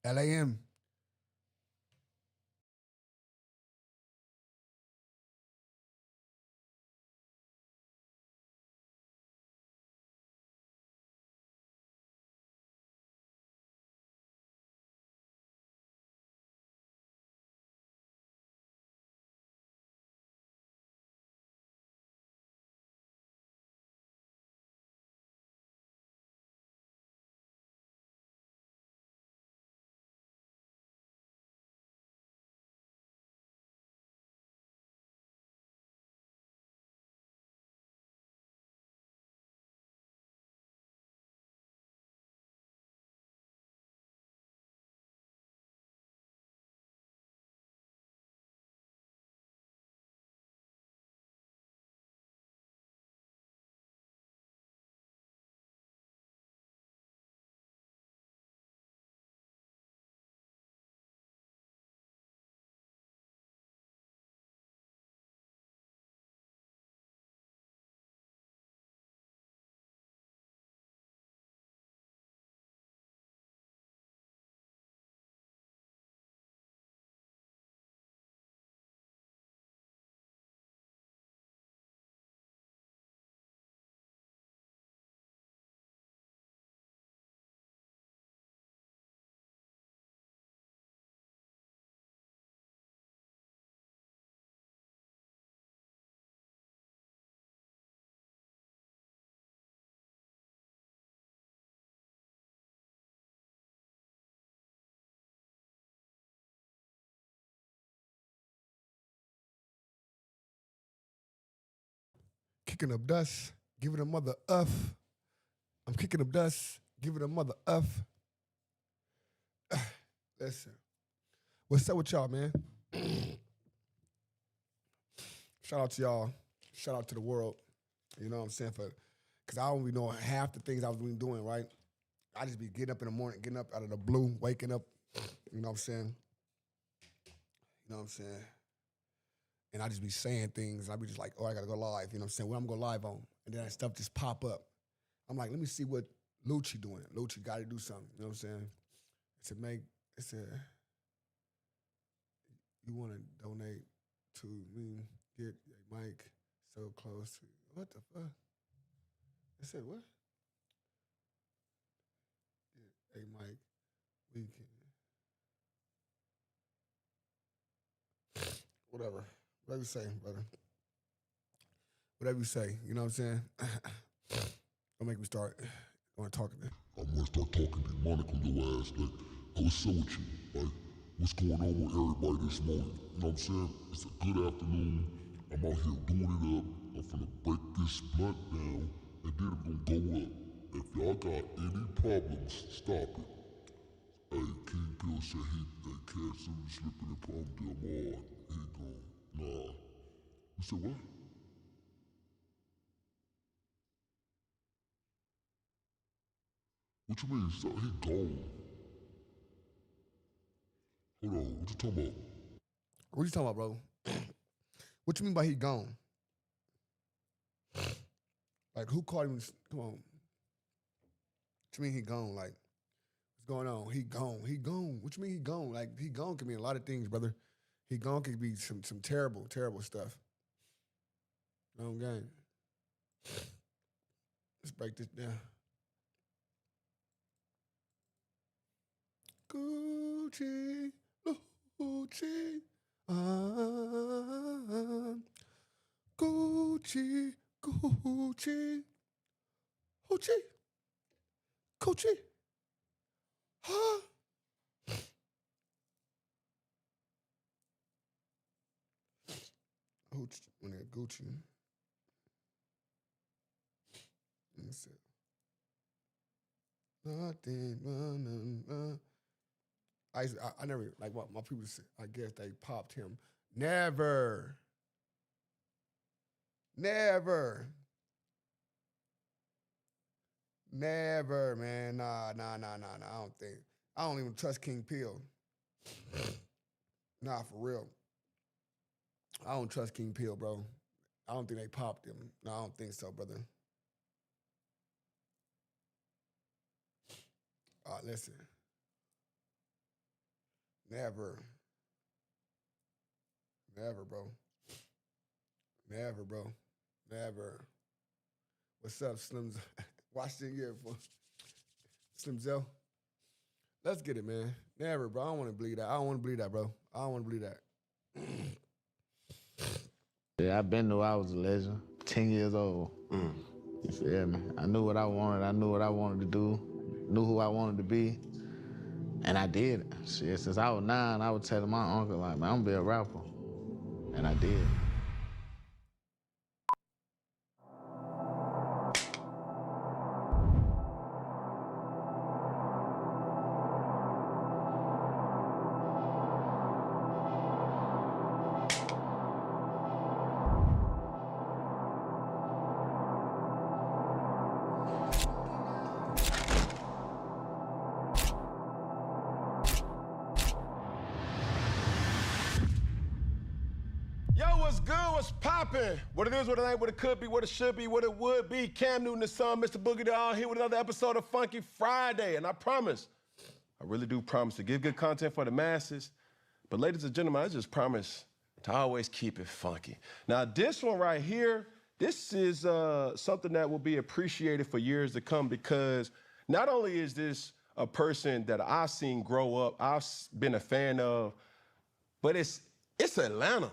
LAM. Kicking up dust, give it a mother F. I'm kicking up dust, give it a mother F. Listen, what's up with y'all, man? Shout out to y'all. Shout out to the world. You know what I'm saying? Because I don't even know half the things I was doing, right? I just be getting up in the morning, getting up out of the blue, waking up, you know what I'm saying? You know what I'm saying? And I just be saying things. And I be just like, oh, I got to go live. You know what I'm saying? What I'm going to go live on? And then that stuff just pop up. I'm like, let me see what Lucci doing. Lucci got to do something. You know what I'm saying? It said, you want to donate to me, get a mic so close to you. What the fuck? It said, what? Get a mic, we can. Whatever. Whatever you say, brother. Whatever you say. You know what I'm saying? Don't make me start going talking. I'm gonna start talking demonic on your ass. Like, what's up with you? Like, what's going on with everybody this morning? You know what I'm saying? It's a good afternoon. I'm out here doing it up. I'm finna break this blunt down, and then I'm gonna go up. If y'all got any problems, stop it. Hey, King Bill said they can't see me slipping in palm damn hard. He gone. Nah. You said what? What you mean? So he gone. Hold on. What you talking about? What you talking about, bro? What you mean by he gone? Like, who called him? Come on. What you mean he gone? Like, what's going on? He gone. He gone. What you mean he gone? Like, he gone can mean a lot of things, brother. He gone could be some terrible, terrible stuff. Long game. Let's break this down. Gucci, Gucci, Gucci, Gucci, Gucci, Gucci, huh? Gucci, when that Gucci. Let me see. Nothing, I never like what my people said. I guess they popped him. Never, never, never, man. Nah. I don't think. I don't even trust King Peel. Nah, for real. I don't trust King Peel, bro. I don't think they popped him. No, I don't think so, brother. Listen. Never. Never, bro. Never, bro. Never. What's up, Slim? Washington here for Slim Zell. Let's get it, man. Never, bro. I don't want to believe that. I don't want to believe that, bro. I don't want to believe that. Yeah, I been knew I was a legend. 10 years old. You feel me? I knew what I wanted. I knew what I wanted to do. Knew who I wanted to be. And I did it. Shit, since I was 9, I was telling my uncle, like, man, I'm gonna be a rapper. And I did. Yo, what's good? What's poppin'? What it is, what it ain't, what it could be, what it should be, what it would be. Cam Newton, the son, Mr. Boogie Doll, here with another episode of Funky Friday. And I promise, I really do promise to give good content for the masses. But ladies and gentlemen, I just promise to always keep it funky. Now, this one right here, this is something that will be appreciated for years to come because not only is this a person that I've seen grow up, I've been a fan of, but it's Atlanta.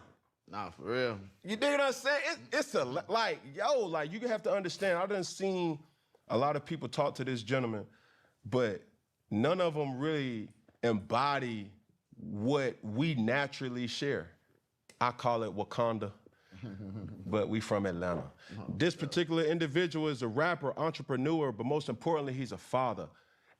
Nah, for real. You dig what I'm saying? It's like, you have to understand, I done seen a lot of people talk to this gentleman, but none of them really embody what we naturally share. I call it Wakanda, but we from Atlanta. This particular individual is a rapper, entrepreneur, but most importantly, he's a father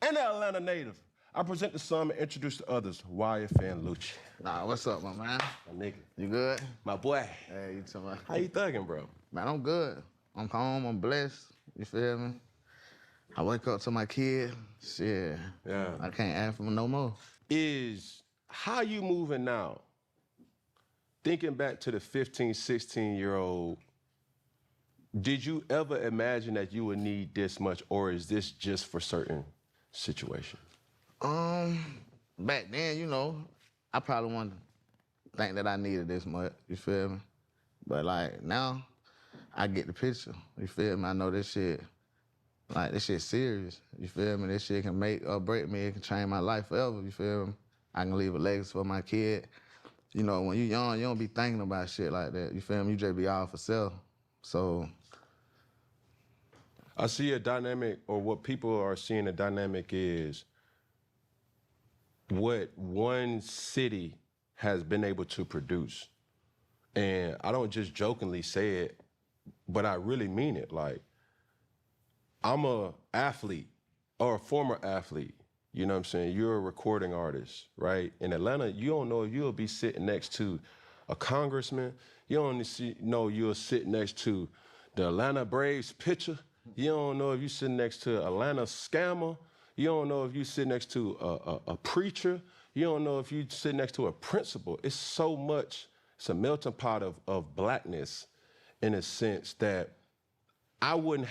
and an Atlanta native. I present to some and introduce to others, YFN Lucci. Nah, what's up, my man? My nigga. You good? My boy. Hey, you talking about? How you thugging, bro? Man, I'm good. I'm home, I'm blessed. You feel me? I wake up to my kid. Shit. Yeah. I can't ask for no more. Is how you moving now? Thinking back to the 15, 16-year-old, did you ever imagine that you would need this much, or is this just for certain situations? Back then, you know, I probably wouldn't think that I needed this much, you feel me? But like now, I get the picture, you feel me? I know this shit, like this shit serious, you feel me? This shit can make or break me, it can change my life forever, you feel me? I can leave a legacy for my kid. You know, when you young, you don't be thinking about shit like that, you feel me? You just be all for self, so. I see a dynamic, or what people are seeing a dynamic is what one city has been able to produce. And I don't just jokingly say it, but I really mean it. Like, I'm a athlete or a former athlete. You know what I'm saying? You're a recording artist, right? In Atlanta, you don't know if you'll be sitting next to a congressman. You don't know you'll sit next to the Atlanta Braves pitcher. You don't know if you sit next to Atlanta scammer. You don't know if you sit next to a preacher. You don't know if you sit next to a principal. It's so much, it's a melting pot of blackness in a sense that I wouldn't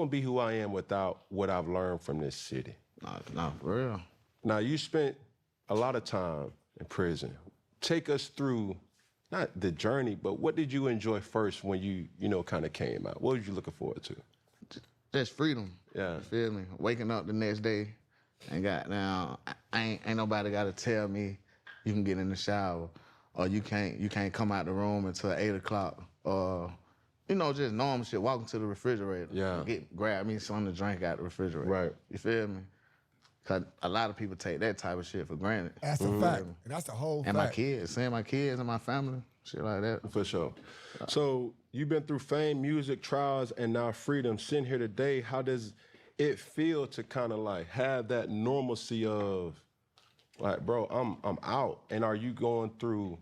be who I am without what I've learned from this city. Nah, for real. Now, you spent a lot of time in prison. Take us through, not the journey, but what did you enjoy first when you kind of came out? What were you looking forward to? Just freedom. Yeah. You feel me? Waking up the next day and goddamn, ain't nobody gotta tell me you can get in the shower or you can't come out the room until 8 o'clock or, you know, just normal shit, walking to the refrigerator. Yeah. Grab me something to drink out the refrigerator. Right. You feel me? Cause a lot of people take that type of shit for granted. That's a fact. And that's the whole And fact. my kids, seeing my kids and my family, shit like that. For sure. So you've been through fame, music, trials, and now freedom. Sitting here today, how does it feel to kind of like have that normalcy of like, bro, I'm out? And are you going through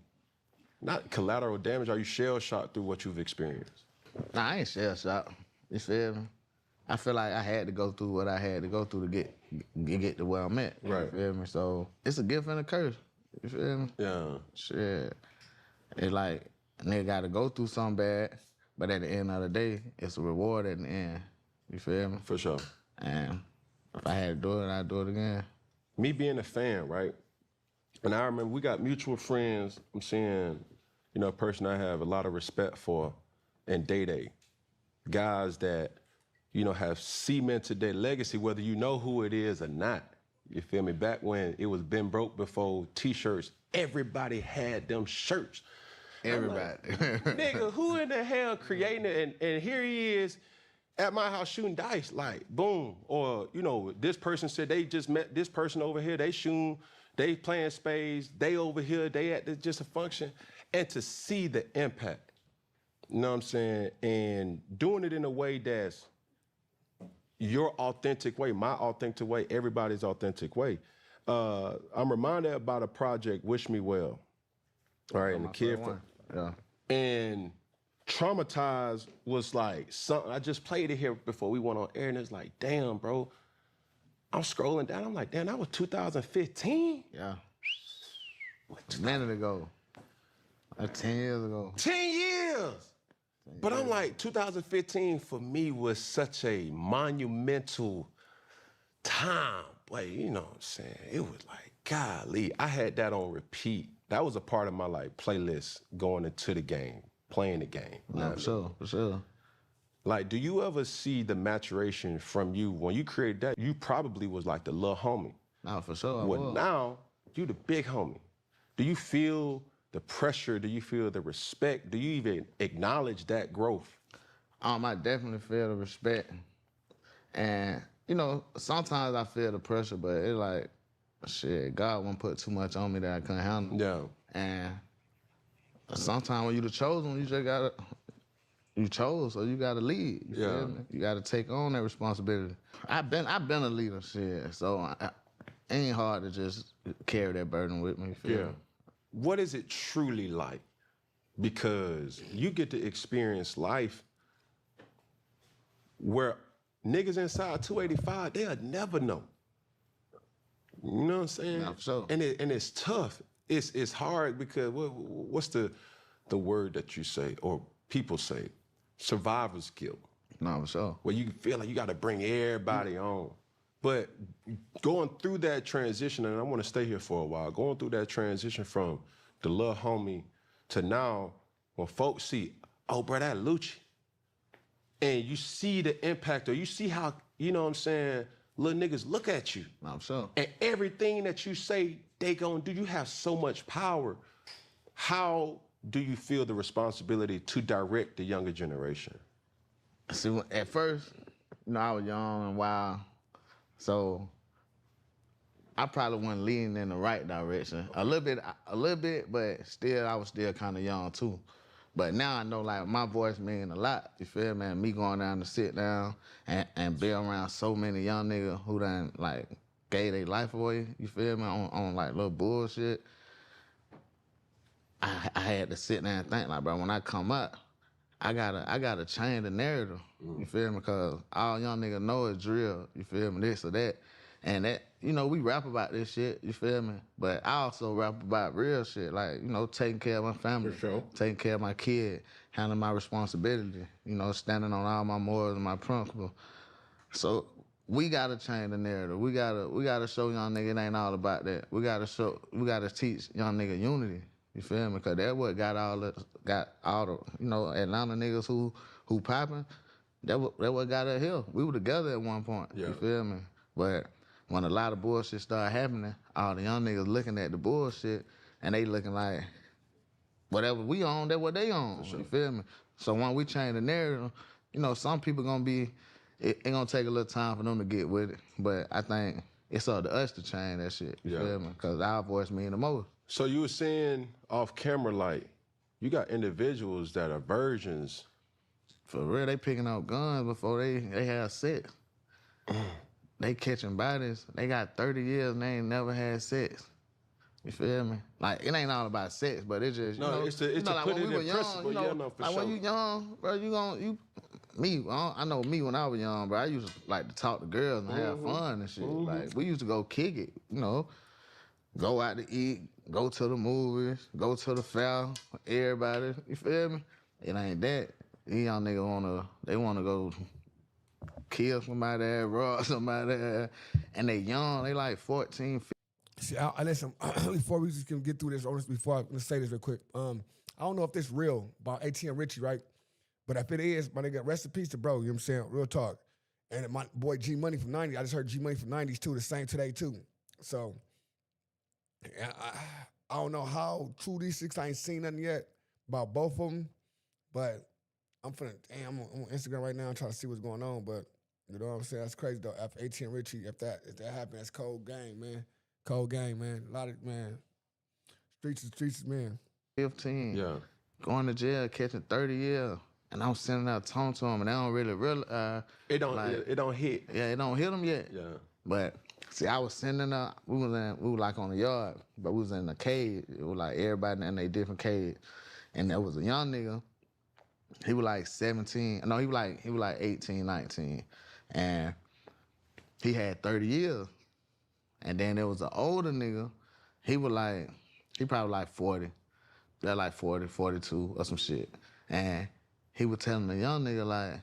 not collateral damage? Are you shell shocked through what you've experienced? Nah, I ain't shell shocked. You feel me? I feel like I had to go through what I had to go through to get to where I'm at. Right. You feel me? So it's a gift and a curse. You feel me? Yeah. Shit. It's like a nigga got to go through something bad, but at the end of the day, it's a reward at the end. You feel me? For sure. And if I had to do it, I'd do it again. me being a fan, right? And I remember we got mutual friends. I'm saying, you know, a person I have a lot of respect for, and Day. Guys that, you know, have cemented their legacy, whether you know who it is or not. You feel me? Back when it was been broke before T-shirts, everybody had them shirts. Everybody. Nigga, who in the hell creating it? And here he is at my house shooting dice, like, boom. Or, you know, this person said they just met this person over here, they shooting, they playing spades, they over here, they at just a function. And to see the impact, you know what I'm saying? And doing it in a way that's your authentic way, my authentic way, everybody's authentic way. I'm reminded about a project, Wish Me Well. All right, and the kid from, and Traumatized was like something, I just played it here before we went on air, and it's like, damn, bro. I'm scrolling down, I'm like, damn, that was 2015? Yeah. A minute ago. Like 10 years ago. 10 years! But I'm like, 2015 for me was such a monumental time. Boy, you know what I'm saying? It was like, golly, I had that on repeat. That was a part of my like playlist going into the game, playing the game. Yeah, for sure. Like, do you ever see the maturation from you? When you created that, you probably was like the little homie. No, for sure. Well, now, you the big homie. Do you feel the pressure? Do you feel the respect? Do you even acknowledge that growth? I definitely feel the respect. And, you know, sometimes I feel the pressure, but it's like, shit, God won't put too much on me that I couldn't handle. Yeah. And sometimes when you the chosen, you just gotta, you chose, so you gotta lead. You feel me? You gotta take on that responsibility. I've been a leader, shit. So it ain't hard to just carry that burden with me. You feel me? What is it truly like? Because you get to experience life where niggas inside 285, they'll never know. You know what I'm saying? Yeah, for sure. And it's tough. It's hard because what's the word that you say or people say? Survivor's guilt. No, for sure. Where you feel like you got to bring everybody on. But going through that transition, and I want to stay here for a while, going through that transition from the little homie to now, when folks see, oh, bro, that Lucci, and you see the impact, or you see how, you know what I'm saying, little niggas look at you. No, for sure. And everything that you say, they gonna do. You have so much power. How do you feel the responsibility to direct the younger generation? See, at first, you know, I was young and wild, so I probably wasn't leaning in the right direction. A little bit, but still, I was still kind of young too. But now I know, like, my voice mean a lot, you feel me? And me going down to sit down and be around so many young niggas who done, like, gave their life away, you feel me, on like, little bullshit. I had to sit there and think, like, bro, when I come up, I gotta change the narrative, you feel me? Because all young niggas know is drill, you feel me, this or that. And that, you know, we rap about this shit, you feel me? But I also rap about real shit, like, you know, taking care of my family, For sure. taking care of my kid, handling my responsibility, you know, standing on all my morals and my principles. So we gotta change the narrative. We gotta show young nigga it ain't all about that. We gotta teach young nigga unity. You feel me? Cause that's what got all the, you know, Atlanta niggas who popping. That what got us here. We were together at one point. Yeah. You feel me? But when a lot of bullshit started happening, all the young niggas looking at the bullshit and they looking like, whatever we own, that's what they own. Sure. You feel me? So when we change the narrative, you know, some people gonna be, it gonna take a little time for them to get with it. But I think it's up to us to change that shit. You feel me? Cause our voice mean the most. So you were saying off camera, like, you got individuals that are virgins. For real, they picking up guns before they have sex. They catching bodies. They got 30 years and they ain't never had sex. You feel me? Like, it ain't all about sex, but it's just, you know, it's to like put when it we were in young, principle. you know, Yeah, no, for like sure. when you young, bro, I know me when I was young, bro, I used to like to talk to girls and have fun and shit. Like, we used to go kick it, you know, go out to eat, go to the movies, go to the fair, everybody, you feel me? It ain't that. These young niggas wanna go kill somebody, rob somebody, and they young, they like 14, 15. See, I listen. Before we just can get through this, before I'm gonna say this real quick. I don't know if this real about ATM Richie, right? But if it is, my nigga, rest in peace to bro. You know what I'm saying? Real talk. And my boy G Money from '90s. I just heard G Money from '90s too. The same today too. So I don't know how true these six. I ain't seen nothing yet about both of them. But I'm I'm on Instagram right now trying to see what's going on. But you know what I'm saying? That's crazy though. After ATM Richie, if that happened, that's cold game, man. Cold game, man. A lot of man. Streets, man. 15. Yeah. Going to jail, catching 30 years. And I'm sending out a tone to them, and they don't really realize. It don't hit. Yeah, it don't hit them yet. Yeah. But see, I was sending up. We were like on the yard, but we was in a cage. It was like everybody in a different cage, and there was a young nigga. He was like 17. No, he was like 18, 19, and he had 30 years. And then there was an older nigga. He probably like 40. They're like 40, 42 or some shit. And he was telling the young nigga like,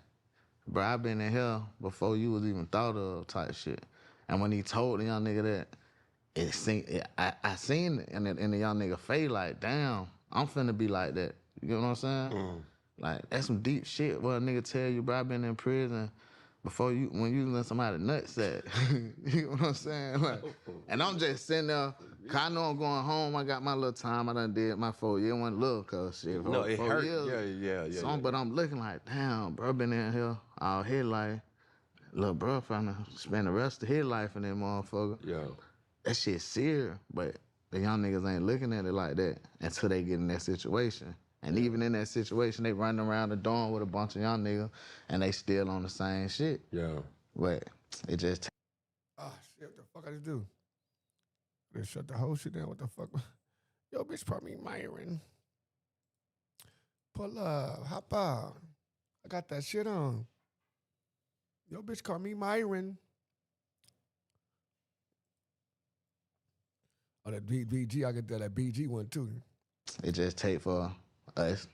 bro, I been in here before you was even thought of type shit. And when he told the young nigga that, I seen it in the young nigga face like, damn, I'm finna be like that. You know what I'm saying? Mm. Like, that's some deep shit. What a nigga tell you, bro, I been in prison before when you let somebody nutsack. You know what I'm saying? Like, and I'm just sitting there, cause I know I'm going home. I got my little time. I done did my 4 years. Wasn't little, cause shit. No, it 4 hurt. years. Yeah. So, but I'm looking like, damn, bro, been in here all his life. Little bro finna spend the rest of his life in that motherfucker. Yeah. That shit serious, but the young niggas ain't looking at it like that until they get in that situation. And even in that situation, they running around the dorm with a bunch of young niggas, and they still on the same shit. Yeah. But it just. Ah, shit, what the fuck I just do? They shut the whole shit down. What the fuck? Yo, bitch, call me Myron. Pull up, hop out. I got that shit on. Yo, bitch, call me Myron. Oh, that BG, I get that BG one too. It just take for us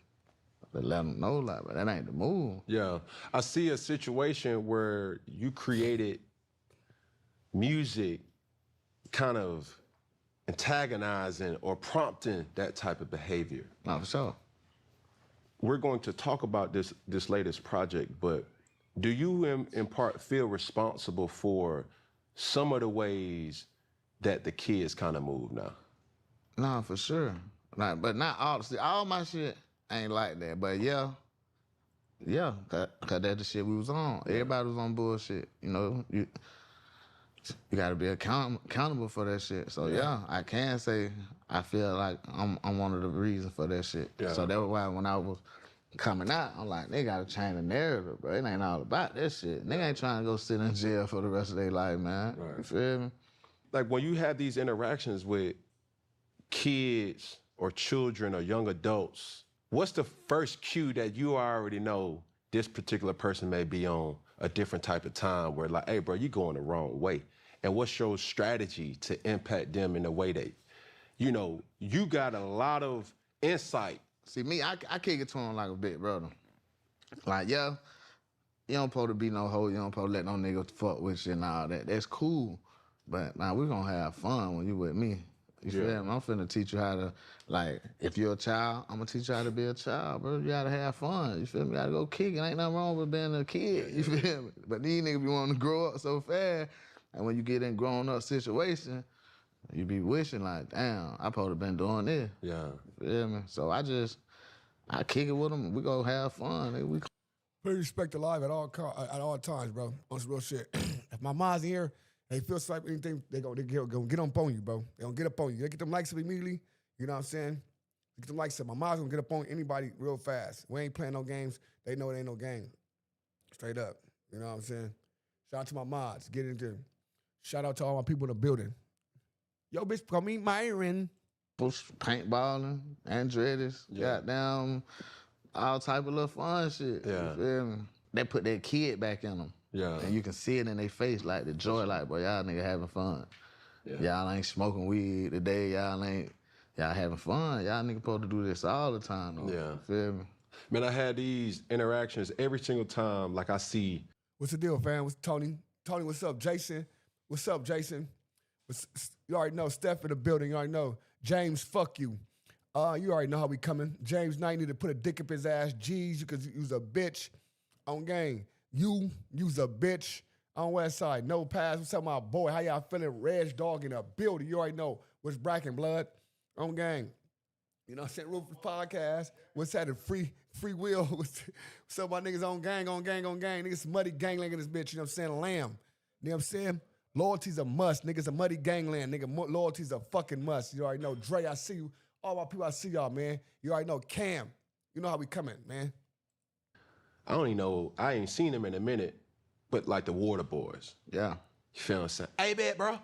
to let them know, like, but that ain't the move. Yeah. I see a situation where you created music kind of antagonizing or prompting that type of behavior. No, for sure. We're going to talk about this latest project, but do you in part feel responsible for some of the ways that the kids kind of move now? No, for sure. Like, but not all. See, all my shit ain't like that. But yeah, cause that's the shit we was on. Everybody was on bullshit. You know, you gotta be accountable for that shit. So yeah, I can say I feel like I'm one of the reasons for that shit. Yeah. So that's why when I was coming out, I'm like, they gotta change the narrative, bro. It ain't all about that shit. Nigga ain't trying to go sit in jail for the rest of their life, man. Right. You feel me? Like when you have these interactions with kids or children or young adults, what's the first cue that you already know this particular person may be on a different type of time where like, hey, bro, you going the wrong way? And what's your strategy to impact them in a way that, you know, you got a lot of insight. See, me, I kick it to him like a big brother. Like, yeah, you don't supposed to be no hoe, you don't supposed to let no nigga fuck with you and all that. That's cool. But now we gonna have fun when you with me. You feel me? I'm finna teach you how to, like, if you're a child, I'm gonna teach you how to be a child, bro. You gotta have fun. You feel me? You gotta go kick it. Ain't nothing wrong with being a kid. You feel me? But these niggas be wanting to grow up so fast, and when you get in grown up situation, you be wishing like, damn, I supposed to been doing this. Yeah. You feel me? So I kick it with them. We go have fun. We Pay respect to life at all times, bro. On some real shit. If my mom's in here, they feel like anything, they gonna get up on you, bro. They gonna get up on you. They get them likes up immediately. You know what I'm saying? Get them likes up. My mom's gonna get up on anybody real fast. We ain't playing no games. They know it ain't no game. Straight up. You know what I'm saying? Shout out to my mods. Get into. Shout out to all my people in the building. Yo, bitch, call me Myron. Paintballing, Andretti's, goddamn, all type of little fun shit. Yeah. You feel me? They put that kid back in them. Yeah. And you can see it in their face, like the joy, like, boy, y'all nigga having fun. Yeah. Y'all ain't smoking weed today. Y'all having fun. Y'all nigga supposed to do this all the time, though. Yeah. You feel me? Man, I had these interactions every single time, like I see What's the deal, fam? What's Tony? Tony, what's up? Jason, what's up, Jason? You already know. Steph in the building. You already know. James, fuck you. You already know how we coming. James Knight need to put a dick up his ass. G's, you could use a bitch on game. Use a bitch on West Side. No pass. What's up, my boy? How y'all feeling? Reg Dog in the building. You already know. What's Bracken Blood on gang. You know what I'm saying? Rufus Podcast. What's that? Free will. What's up, my niggas on gang, on gang, on gang. Niggas muddy gangland in this bitch. You know what I'm saying? Lamb. You know what I'm saying? Loyalty's a must. Niggas a muddy gangland. Nigga, loyalty's a fucking must. You already know. Dre, I see you. All my people, I see y'all, man. You already know. Cam. You know how we coming, man. I don't even know. I ain't seen them in a minute, but like the Water Boys. Yeah. You feel what I'm saying? Hey, bet, bro.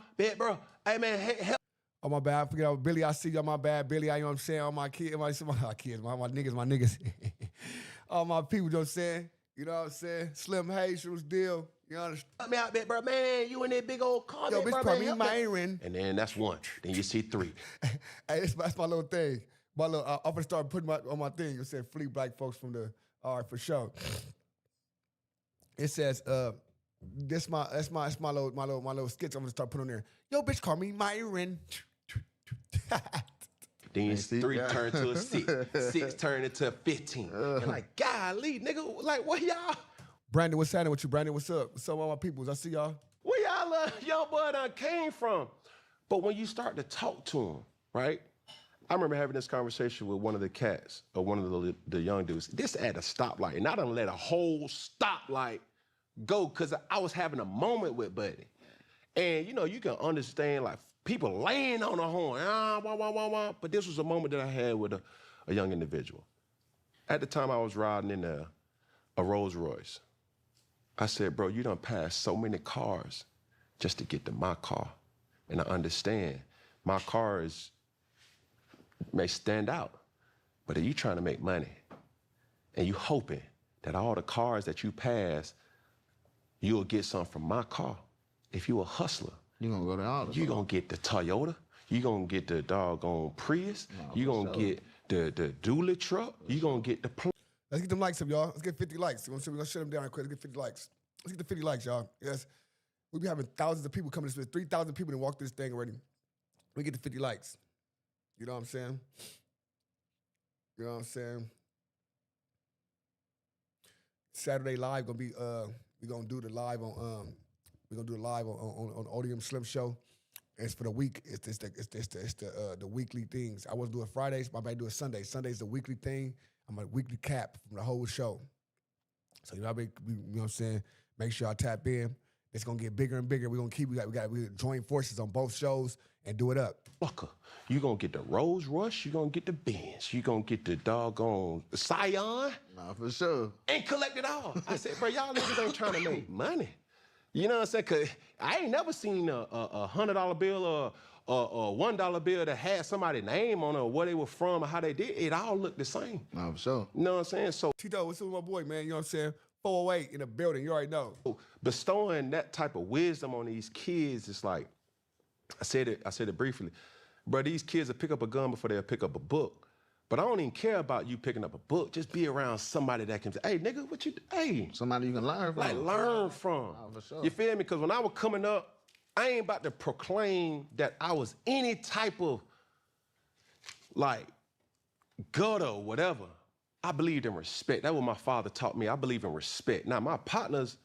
Hey, man, help. Oh, my bad. I forget about Billy. I see y'all. My bad, Billy. You know what I'm saying? All my kids, my niggas. All my people, you know what I'm saying? You know what I'm saying? Slim Hayes, was deal. You understand? Help me out, bet, bro. Man, you in that big old car, Yo, bet, bitch, bro, probably man, Myron. And then that's one. Then you see three. Hey, that's my little thing. My little, I'm gonna start putting on my thing. It said free black folks from the. All right, for sure. It says, that's my little sketch. I'm gonna start putting on there. Yo, bitch, call me Myron. Then you see three turn to a 6. 6 turn into a 15. You're like, golly, nigga, like, what y'all? Brandon, what's happening with you? Brandon, what's up? What's up, all my peoples? I see y'all. Where y'all young boy done came from? But when you start to talk to him, right? I remember having this conversation with one of the cats, or one of the young dudes. This at a stoplight, and I done let a whole stoplight go because I was having a moment with Buddy. And, you know, you can understand, like, people laying on the horn, but this was a moment that I had with a young individual. At the time, I was riding in a Rolls Royce. I said, bro, you done passed so many cars just to get to my car. And I understand my car may stand out, but are you trying to make money? And you hoping that all the cars that you pass, you'll get some from my car. If you a hustler, You gonna go to all the you gonna get the Toyota, you gonna get the doggone Prius, you gonna get the dually truck, you gonna get the Let's get them likes up, y'all. Let's get 50 likes. We're gonna shut them down quick. Let's get 50 likes. Let's get the 50 likes, y'all. Yes. We be having thousands of people coming to this. 3,000 people that walk through this thing already. We get the 50 likes. You know what I'm saying? You know what I'm saying? Saturday live gonna be we're gonna do the live on on Odium Slim Show. It's for the week. It's the weekly things. I was doing Fridays, my bad, do it Sundays. Sunday's the weekly thing. I'm a weekly cap from the whole show. So you know what I'm saying? Make sure I tap in. It's gonna get bigger and bigger. We're gonna keep we got join forces on both shows and do it up. Fucker. You gonna get the Rolls Royce, you gonna get the Benz, you gonna get the doggone Scion. Nah, for sure. And collect it all. I said, bro, y'all niggas ain't trying to make money. You know what I'm saying? Cause I ain't never seen a $100 bill or a $1 bill that had somebody's name on it or where they were from or how they did. It all looked the same. Nah, for sure. You know what I'm saying? So Tito, what's up with my boy, man? You know what I'm saying? 408 in the building, you already know. bestowing that type of wisdom on these kids, it's like, I said it briefly, bro, these kids will pick up a gun before they'll pick up a book. But I don't even care about you picking up a book. Just be around somebody that can say, hey, nigga, what you, hey. Somebody you can learn from. Like, learn from. Nah, for sure. You feel me? Because when I was coming up, I ain't about to proclaim that I was any type of, like, gutter or whatever. I believed in respect. That's what my father taught me. I believe in respect. Now, my partners,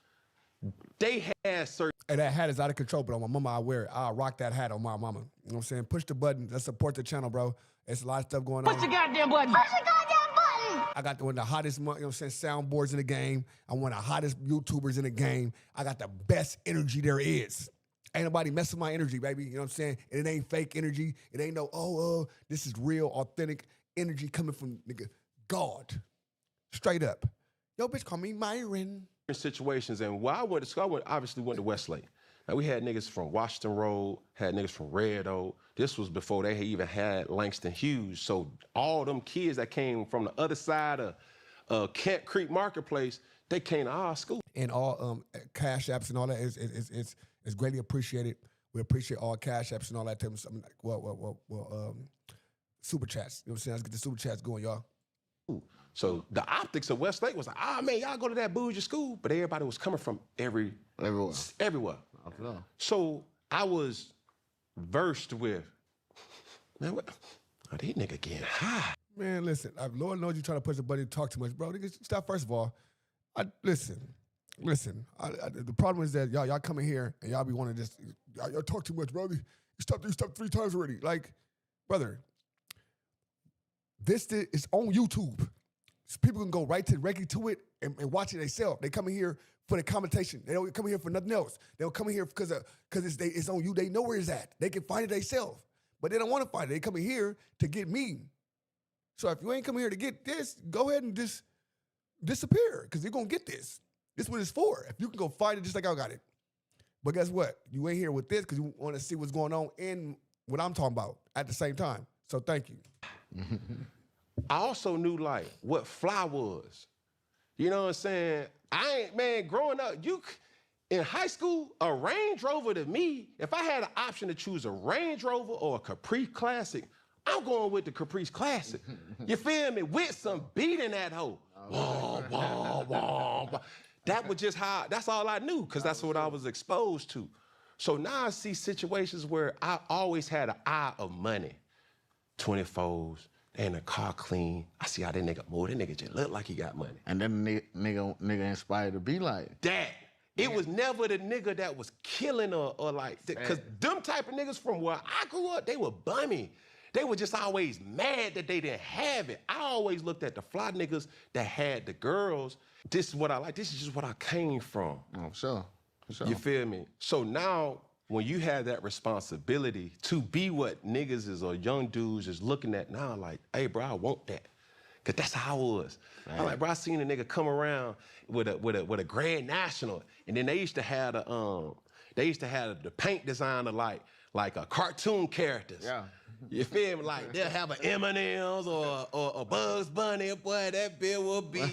they had certain... Hey, that hat is out of control, but on my mama, I wear it. I rock that hat on my mama. You know what I'm saying? Push the button. Let's support the channel, bro. There's a lot of stuff going on. Push the goddamn button. Push the goddamn button. I got one of the hottest, you know what I'm saying, soundboards in the game. I'm one of the hottest YouTubers in the game. I got the best energy there is. Ain't nobody messing with my energy, baby. You know what I'm saying? And it ain't fake energy. It ain't no, this is real, authentic energy coming from, nigga, God. Straight up. Yo, bitch, call me Myron. situations. And where I went to school, obviously went to Westlake. Now, we had niggas from Washington Road, had niggas from Red Oak. This was before they even had Langston Hughes. So all them kids that came from the other side of Kent Creek Marketplace, they came to our school. And all cash apps and all that is greatly appreciated. We appreciate all cash apps and all that type of stuff. Super chats. You know what I'm saying? Let's get the super chats going, y'all. So the optics of Westlake was like, ah, man, y'all go to that bougie school. But everybody was coming from everywhere. No. So I was versed with, man, what? Oh, these nigga getting high. Man, listen, Lord knows you trying to push the button and talk too much, bro. Nigga, stop. First of all, listen. The problem is that y'all coming here and y'all be wanting to just, y'all talk too much, brother. You stopped 3 times already. Like, brother, this is on YouTube. So people can go directly to it and watch it themselves. They come in here for the commentation. They don't come in here for nothing else. They'll come in here because it's on you. They know where it's at. They can find it themselves. But they don't want to find it. They come in here to get me. So if you ain't coming here to get this, go ahead and just disappear because you're going to get this. This is what it's for. If you can go find it just like I got it. But guess what? You ain't here with this because you want to see what's going on in what I'm talking about at the same time. So thank you. I also knew like what fly was. You know what I'm saying? Growing up, in high school, a Range Rover to me, if I had an option to choose a Range Rover or a Caprice Classic, I'm going with the Caprice Classic. You feel me? With some beat in that hoe. Wah, wah, wah, wah. That was just that's all I knew, because that's what I was exposed to. So now I see situations where I always had an eye of money. 24s, and the car clean. I see how that nigga move. That nigga just look like he got money. And then the nigga inspired to be like that. It was never the nigga that was killing or like, because them type of niggas from where I grew up, they were bummy. They were just always mad that they didn't have it. I always looked at the fly niggas that had the girls. This is what I like. This is just what I came from. Oh, sure. You feel me? So now, when you have that responsibility to be what niggas is or young dudes is looking at now, like, hey, bro, I want that. Cause that's how I was. I'm like, bro, I seen a nigga come around with a Grand National, and then they used to have the paint designer like a cartoon characters. Yeah. You feel me? Like they'll have an M&M's or a Bugs Bunny. Boy, that bill will be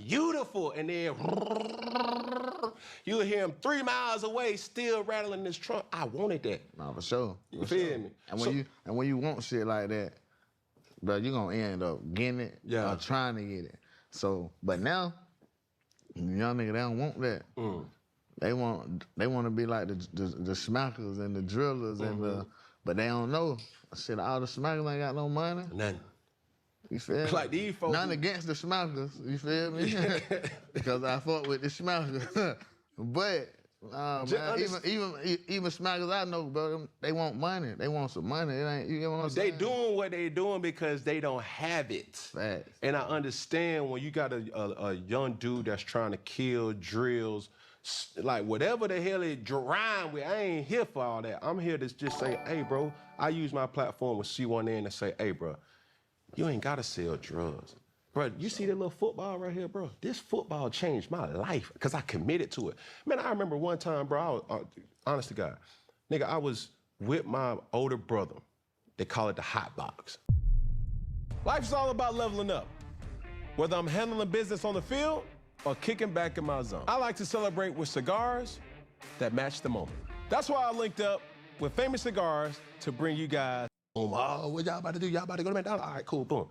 beautiful. And then you'll hear him 3 miles away still rattling his trunk. I wanted that. No, for sure. You feel me? And when you want shit like that, bro, you're gonna end up getting it or trying to get it. So, but now, young nigga, they don't want that. They want to be like the smackers and the drillers but they don't know. Shit, all the smackers ain't got no money. None. You feel me? Like these folks. None against the smackers, you feel me? Because I fuck with the smackers. But even smackers I know, bro, they want money. They want some money. It ain't, you get what I'm saying? They doing what they doing because they don't have it. Facts. And I understand when you got a young dude that's trying to kill drills, like whatever the hell it rhyme with, I ain't here for all that. I'm here to just say, hey, bro, I use my platform with C1N to say, hey, bro, you ain't gotta sell drugs. Bro, you see that little football right here, bro? This football changed my life because I committed to it. Man, I remember one time, bro, honest to God, nigga, I was with my older brother. They call it the hot box. Life's all about leveling up. Whether I'm handling business on the field or kicking back in my zone. I like to celebrate with cigars that match the moment. That's why I linked up with Famous Cigars to bring you guys, oh, what y'all about to do? Y'all about to go to McDonald's? All right, cool, boom.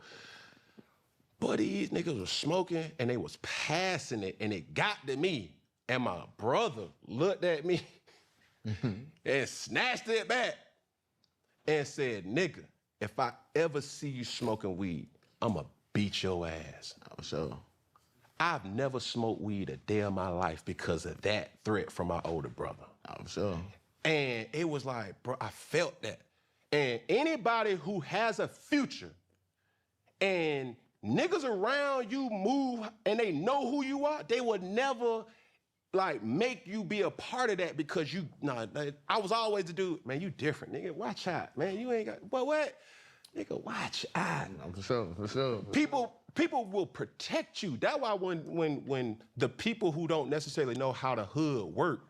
But these niggas was smoking and they was passing it and it got to me. And my brother looked at me and snatched it back and said, nigga, if I ever see you smoking weed, I'ma beat your ass. Oh, sure. I've never smoked weed a day of my life because of that threat from my older brother. I'm sure. And it was like, bro, I felt that. And anybody who has a future and niggas around you move and they know who you are, they would never like make you be a part of that because I was always the dude, man, you different, nigga, watch out, man, you ain't got, but what? Nigga, watch out. For sure. People will protect you. That's why when the people who don't necessarily know how the hood work,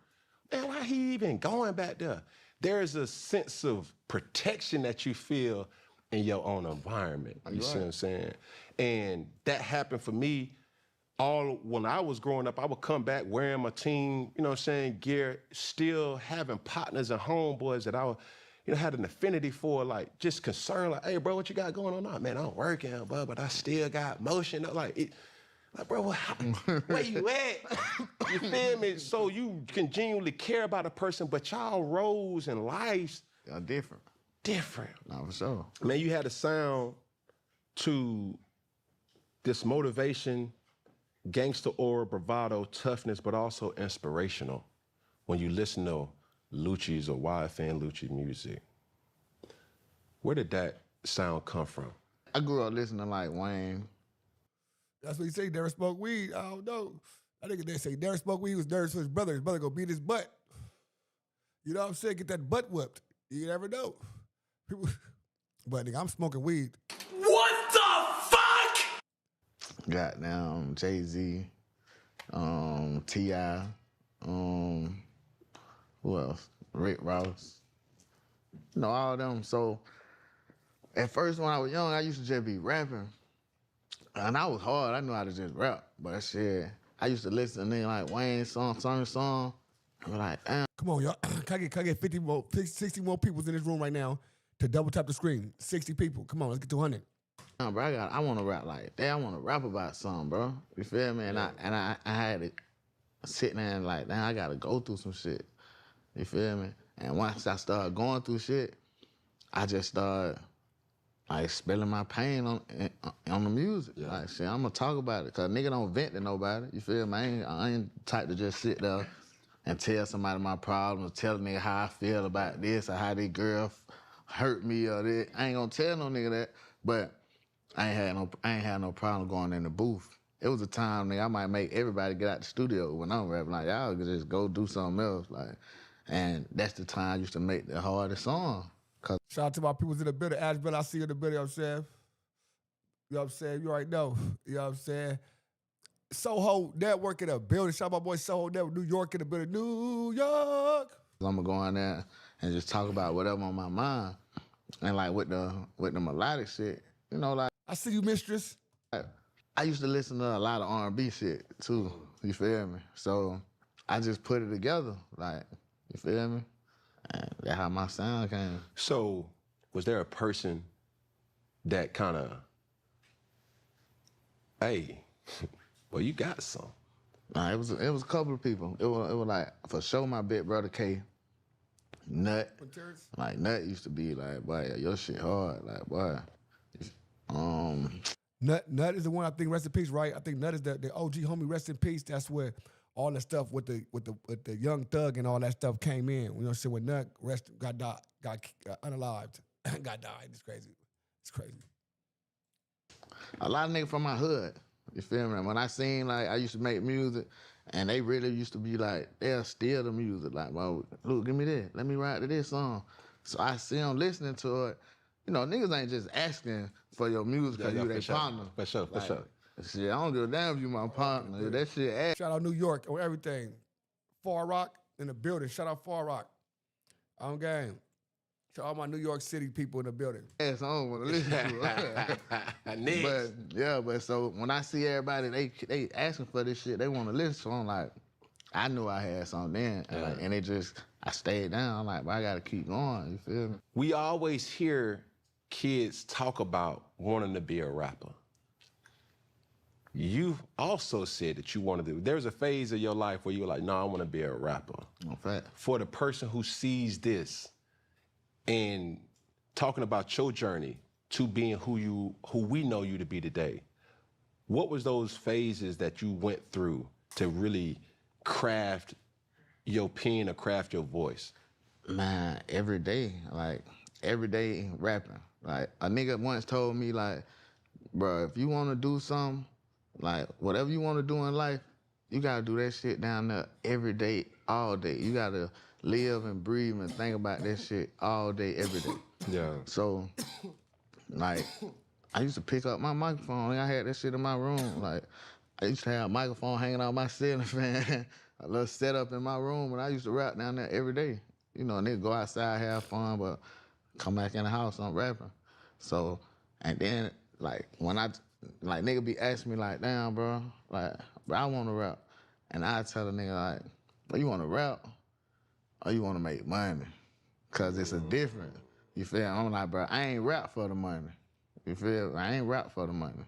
man, why he even going back there? There is a sense of protection that you feel in your own environment. You see what I'm saying? And that happened for me when I was growing up. I would come back wearing my team, you know what I'm saying, gear, still having partners and homeboys that had an affinity for, like, just concern, like, hey, bro, what you got going on now? Man, I'm working, bro, but I still got motion. Like, bro, where you at? You feel me? So you can genuinely care about a person, but y'all roles and lives Are different. different. Nah, for sure. Man, you had a sound to this motivation, gangster aura, bravado, toughness, but also inspirational when you listen to Lucci's or YFN Lucci music. Where did that sound come from? I grew up listening to like Wayne. That's what he say. Derek smoked weed. I don't know. I think they say Derek smoked weed. He was nervous for his brother. His brother gonna beat his butt. You know what I'm saying? Get that butt whooped. You never know. People, but nigga, I'm smoking weed. What the fuck? Goddamn Jay-Z, T.I., who else? Rick Ross. You know, all of them. So at first when I was young, I used to just be rapping. And I was hard. I knew how to just rap. But shit, I used to listen to niggas like Wayne song. I was like, damn. Come on, y'all. Can I get 50 more, 60 more people in this room right now to double tap the screen? 60 people. Come on, let's get to 100. Bro, I want to rap like that. I want to rap about something, bro. You feel me? And I had to sit there and like, damn, I got to go through some shit. You feel me? And once I started going through shit, I just started like spilling my pain on the music. Yeah. Like, shit, I'm gonna talk about it, cause nigga don't vent to nobody. You feel me? I ain't the type to just sit there and tell somebody my problems, tell a nigga how I feel about this or how this girl hurt me or this. I ain't gonna tell no nigga that, but I ain't had no problem going in the booth. It was a time, nigga, I might make everybody get out the studio when I'm rapping. Like, y'all could just go do something else. Like, and that's the time I used to make the hardest song. Shout out to my people in the building. Asheville, I see you in the building, you know what I'm saying? You know what I'm saying? You already know. You know what I'm saying? Soho Network in the building. Shout out my boy Soho Network, New York in the building. New York! I'm gonna go in there and just talk about whatever on my mind. And like with the melodic shit, you know, like I see you, mistress. I used to listen to a lot of R&B shit too. You feel me? So I just put it together, like, you feel me? And that's how my sound came. So, was there a person that kind of, hey, well, you got some? Nah, it was a couple of people. It was like, for sure, my big brother K, Nut. Like, Nut used to be like, boy, your shit hard. Like, boy. Nut is the one, I think, rest in peace, right? I think Nut is the OG homie, rest in peace. That's where all the stuff with the Young Thug and all that stuff came in. You know what I'm saying? When Nut got unalived, got died. It's crazy. It's crazy. A lot of niggas from my hood, you feel me? When I seen, like, I used to make music, and they really used to be like, they'll steal the music. Like, well, look, give me this. Let me write to this song. So I see them listening to it. You know, niggas ain't just asking for your music because you their partner. For sure. Shit, I don't give a damn if you my partner. That shit ass. Shout out New York on everything. Far Rock in the building. Shout out Far Rock. On game. Shout out my New York City people in the building. Ass I don't want to listen to it. But so when I see everybody, they asking for this shit, they want to listen. So I'm like, I knew I had something then. Yeah. And it just, I stayed down. I'm like, but I got to keep going. You feel me? We always hear kids talk about wanting to be a rapper. You also said that you wanted to. There's a phase of your life where you were like, no, I want to be a rapper. In fact. For the person who sees this and talking about your journey to being who we know you to be today, what was those phases that you went through to really craft your pen or craft your voice? Man, every day rapping. Like, a nigga once told me, like, bro, if you want to do something, like, whatever you want to do in life, you got to do that shit down there every day, all day. You got to live and breathe and think about that shit all day, every day. Yeah. So, like, I used to pick up my microphone. I had that shit in my room. Like, I used to have a microphone hanging out my ceiling fan, a little setup in my room, and I used to rap down there every day. You know, nigga go outside, have fun, but come back in the house, I'm rapping. So, and then, like, when nigga be asking me, like, damn, bro, I want to rap. And I tell a nigga, like, well, you want to rap or you want to make money? Cause it's a different. You feel me? I'm like, bro, I ain't rap for the money. You feel me? I ain't rap for the money.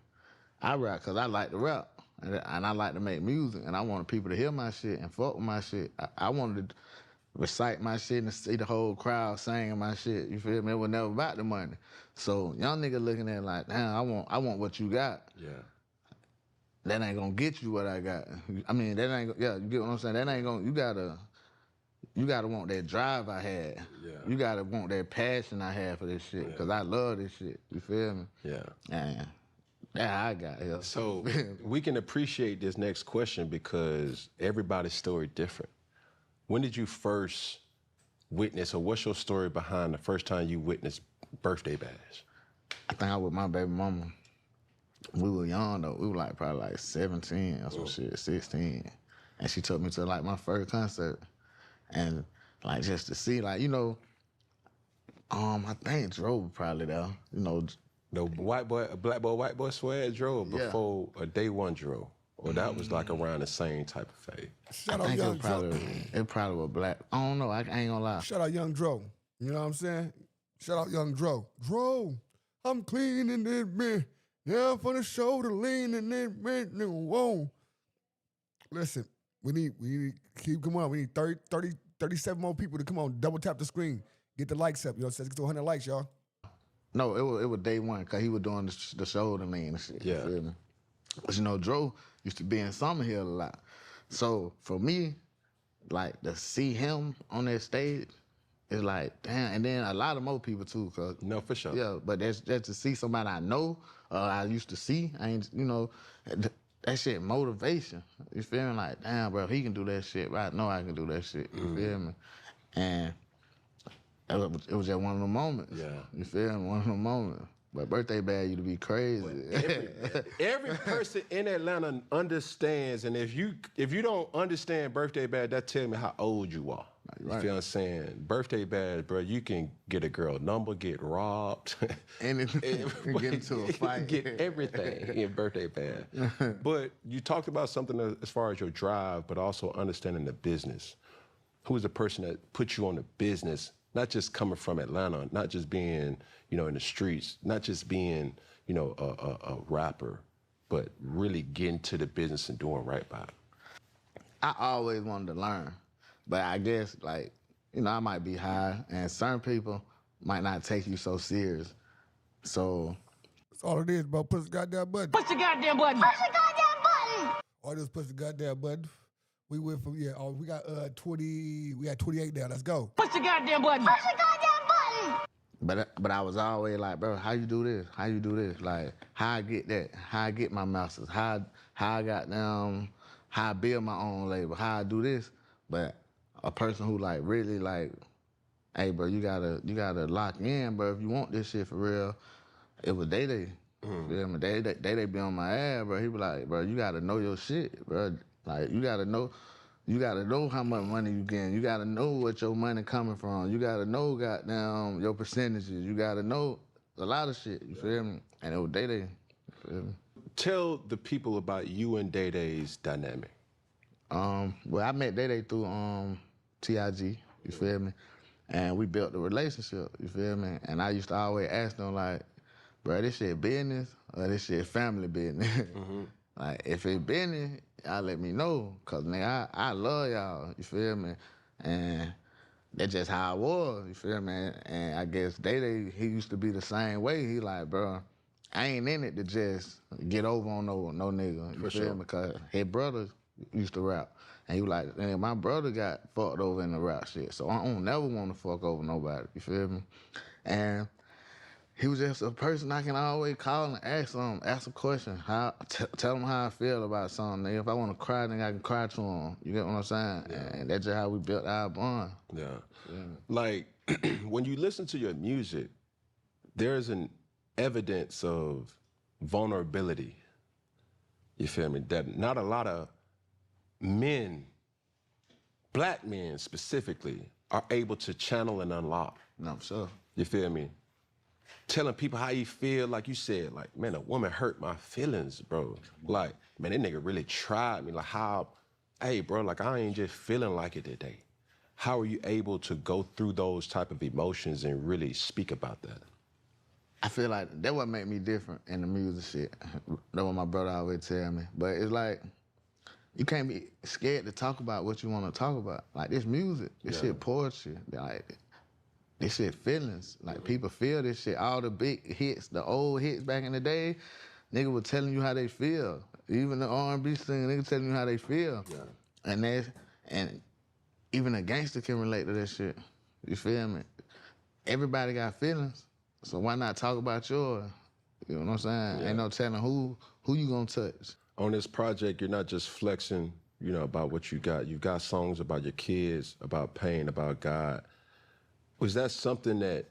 I rap cause I like to rap. And I like to make music. And I wanted people to hear my shit and fuck with my shit. I wanted to recite my shit and see the whole crowd singing my shit. You feel me? It was never about the money. So young nigga looking at it like, damn, I want what you got. Yeah. That ain't gonna get you what I got. I mean, that ain't, yeah, you get what I'm saying? That ain't gonna, you gotta want that drive I had. Yeah. You gotta want that passion I had for this shit. Cause I love this shit. You feel me? Yeah. And that's how I got here. So we can appreciate this next question because everybody's story different. When did you first witness, or what's your story behind the first time you witnessed birthday bash? I think I was with my baby mama. We were young though. We were like probably like 17 or some shit, 16. And she took me to like my first concert. And like just to see, like, you know, I think Dro was probably there. You know, The white boy swag drove before a day one drove. Or that was like around the same type of phase. Shout I out think Young Dro. it probably was black. I don't know. I ain't gonna lie. Shout out Young Dro. You know what I'm saying? Shout out Young Dro. Dro, I'm cleaning this man. Yeah, I'm for the shoulder, leaning this man. Nigga, whoa. Listen, we need keep coming on. We need 37 more people to come on. Double tap the screen. Get the likes up. You know what I'm saying? Let's get to 100 likes, y'all. No, it was day one because he was doing the shoulder lean and shit. Yeah. You feel me? But you know, Dro used to be in Summer Hill a lot. So for me, like to see him on that stage, it's like, damn. And then a lot of more people too. Cause, No, for sure. yeah, but that's just to see somebody I know, I used to see. I ain't, you know, that shit motivation. You feel me? Like, damn, bro, if he can do that shit, right? I know I can do that shit. You feel me? And it was just one of the moments. Yeah. You feel me? One of the moments. But birthday bad, you to be crazy. Every person in Atlanta understands, and if you don't understand birthday bad, that tell me how old you are. You Right. feel what I'm saying? Birthday bad, bro, you can get a girl number, get robbed. And get into a fight. Get everything in birthday bad. But you talked about something as far as your drive, but also understanding the business. Who is the person that put you on the business, not just coming from Atlanta, not just being, you know, in the streets, not just being, you know, a rapper, but really getting to the business and doing right by it? I always wanted to learn. But I guess, like, you know, I might be high, and certain people might not take you so serious. So That's all it is, bro. Push the goddamn button. Push the goddamn button. Push the goddamn button. All it is push the goddamn button. We went from, we got 28 now. Let's go. Push the goddamn button. Push the goddamn button. But I was always like, bro, how you do this? How you do this? Like, how I get that? How I get my masters? How I got them? How I build my own label? How I do this? But a person who like really like, hey, bro, you gotta lock in, bro. If you want this shit for real, it was Day. You feel me? Day be on my ass, bro. He be like, bro, you gotta know your shit, bro. Like you gotta know how much money you getting. You gotta know what your money coming from. You gotta know goddamn your percentages. You gotta know a lot of shit. You feel me? And it was Day. You feel me? Tell the people about you and Day Day's dynamic. Well, I met Day through TIG. You feel me? And we built a relationship. You feel me? And I used to always ask them like, bro, this shit business or this shit family business? Like, if it business, y'all let me know. Cause nigga, I love y'all. You feel me? And that's just how I was. You feel me? And I guess Day he used to be the same way. He like, bro, I ain't in it to just get over on no nigga. You For feel sure. me? Cause his brothers used to rap. And he was like, man, my brother got fucked over in the rap shit. So I don't never want to fuck over nobody. You feel me? And he was just a person I can always call and ask a question. Tell him how I feel about something. Nigga. If I want to cry, then I can cry to him. You get what I'm saying? Yeah. And that's just how we built our bond. Yeah. Like, when you listen to your music, there's an evidence of vulnerability. You feel me? That not a lot of men, black men specifically, are able to channel and unlock. No, for sure. You feel me? Telling people how you feel, like you said, like, man, a woman hurt my feelings, bro. Like, man, that nigga really tried me. Like, how, hey, bro, like, I ain't just feeling like it today. how are you able to go through those type of emotions and really speak about that? I feel like that what make me different in the music shit. That's what my brother always tell me. But it's like, you can't be scared to talk about what you want to talk about. Like this music, this shit poetry. Like this shit feelings. Like people feel this shit. All the big hits, the old hits back in the day, nigga was telling you how they feel. Even the R&B singer, nigga telling you how they feel. Yeah. And even a gangster can relate to that shit. You feel me? Everybody got feelings, so why not talk about yours? You know what I'm saying? Yeah. Ain't no telling who you gonna touch. On this project, you're not just flexing, you know, about what you got. You got songs about your kids, about pain, about God. Was that something that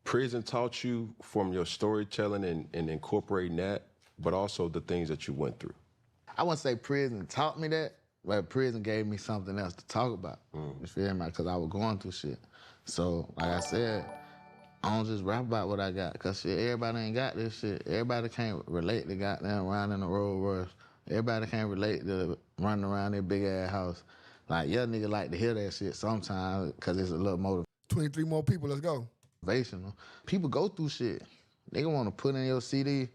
prison taught you from your storytelling and incorporating that, but also the things that you went through? I wouldn't say prison taught me that, but prison gave me something else to talk about. You feel me? Because I was going through shit. So, like I said, I don't just rap about what I got, because shit, everybody ain't got this shit. Everybody can't relate to goddamn riding the road rush. Everybody can't relate to running around their big-ass house. Like, young nigga like to hear that shit sometimes, because it's a little 23 more people, let's go. motivational. People go through shit. They want to put in your CD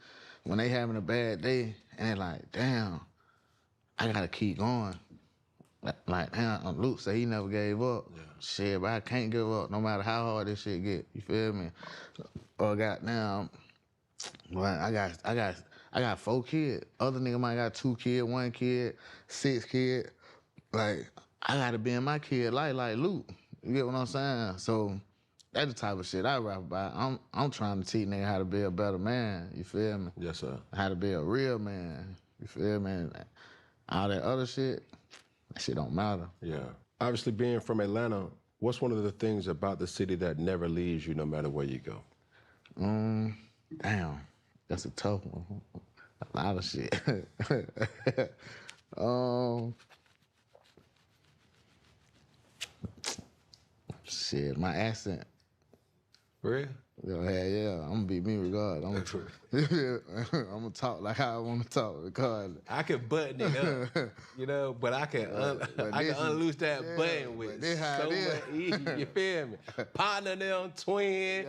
when they having a bad day, and they're like, damn, I gotta keep going. Like, damn, Luke said he never gave up. Yeah. Shit, but I can't give up no matter how hard this shit get. You feel me? Or goddamn, well, I got 4 kids. Other nigga might got 2 kids, 1 kid, 6 kids. Like, I gotta be in my kid life like Luke. You get what I'm saying? So that's the type of shit I rap about. I'm trying to teach nigga how to be a better man. You feel me? Yes, sir. How to be a real man. You feel me? All that other shit, that shit don't matter. Yeah. Obviously, being from Atlanta, what's one of the things about the city that never leaves you no matter where you go? Damn, that's a tough one. A lot of shit. Shit, my accent. Real? Yeah, I'm gonna be me regardless. I'm gonna talk like how I want to talk regardless. I can button it up, you know, but I can unloose that button with so much ease. You feel me? Partner them, twin,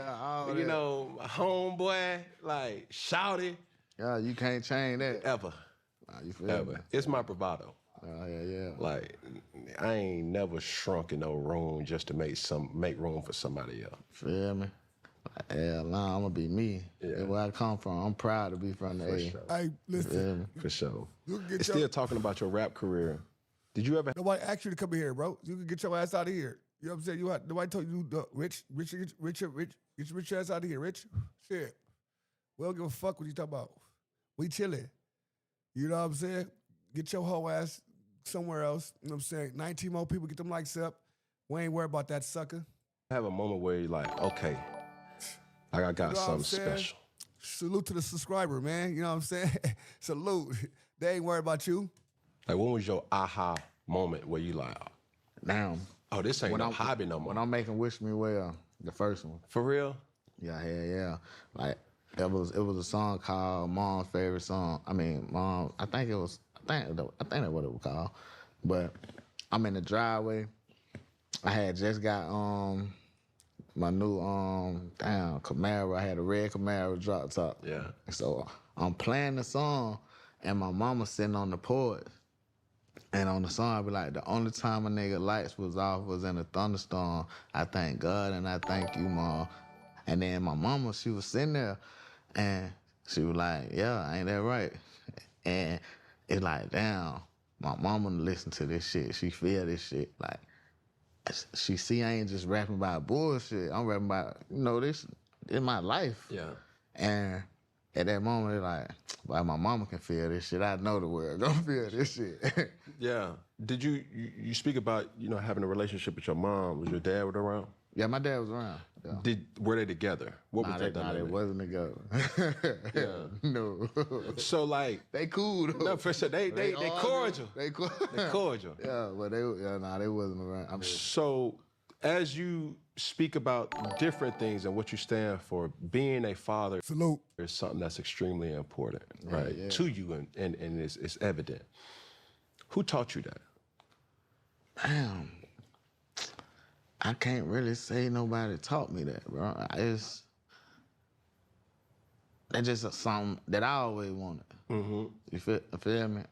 you know, homeboy, like shouty. Yeah, you can't change that ever. Nah, you feel me? It's my bravado. Yeah. Like, I ain't never shrunk in no room just to make room for somebody else. Feel me? Hell nah, I'm gonna be me. Yeah. That's where I come from. I'm proud to be from the A. Sure. Hey, listen. For sure. Get Still talking about your rap career. Did you ever? Nobody asked you to come here, bro. You can get your ass out of here. You know what I'm saying? Nobody told you, Rich, get your ass out of here, Rich. Shit. We don't give a fuck what you talking about. We chilling. You know what I'm saying? Get your whole ass somewhere else. You know what I'm saying? 19 more people, get them likes up. We ain't worried about that sucker. Have a moment where you're like, okay, I got something special. Salute to the subscriber, man. You know what I'm saying? Salute. They ain't worried about you. Like, when was your aha moment where you like, damn, oh, this ain't no hobby no more? When I'm making Wish Me Well, the first one. For real? Yeah. Like, it was a song called Mom's Favorite Song. I mean, Mom, I think that's what it was called. But I'm in the driveway. I had just got my new Camaro. I had a red Camaro drop top. Yeah. So I'm playing the song, and my mama sitting on the porch. And on the song, I be like, the only time a nigga lights was off was in a thunderstorm. I thank God and I thank you, Mom. And then my mama, she was sitting there, and she was like, yeah, ain't that right? And it's like, damn, my mama listen to this shit. She feel this shit. Like, she see I ain't just rapping about bullshit. I'm rapping about, this is my life. Yeah. And at that moment, it's like, well, my mama can feel this shit. I know the world gonna feel this shit. Yeah. Did you speak about, having a relationship with your mom? Was your dad around? Yeah, my dad was around. Yeah. Were they together? What was that dynamic? They wasn't together. Yeah. No. So like they cool though. No, for sure. They cordial. They cordial. Yeah, but they wasn't around. I mean, so as you speak about different things and what you stand for, being a father Salute. is something that's extremely important, right? Yeah. To you and it's evident. Who taught you that? Damn. I can't really say nobody taught me that, bro. That's just something that I always wanted. Mm-hmm. You feel me?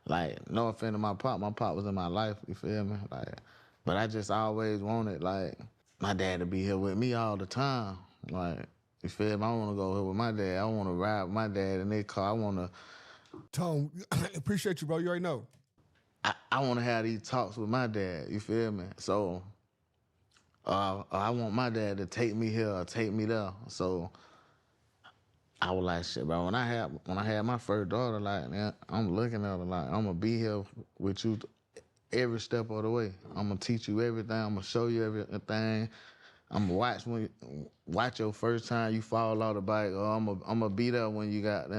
Like, no offense to my pop was in my life, you feel me? Like, but I just always wanted, like, my dad to be here with me all the time. Like, you feel me? I want to go here with my dad. I want to ride with my dad in their car. I want to, Tone, appreciate you, bro. You already know. I want to have these talks with my dad, you feel me? So, I want my dad to take me here or take me there. So, I was like, shit, bro. When I had my first daughter, like, man, I'm looking at her like, I'm gonna be here with you every step of the way. I'm gonna teach you everything. I'm gonna show you everything. I'm gonna watch your first time you fall off the bike, or I'm gonna be there when you got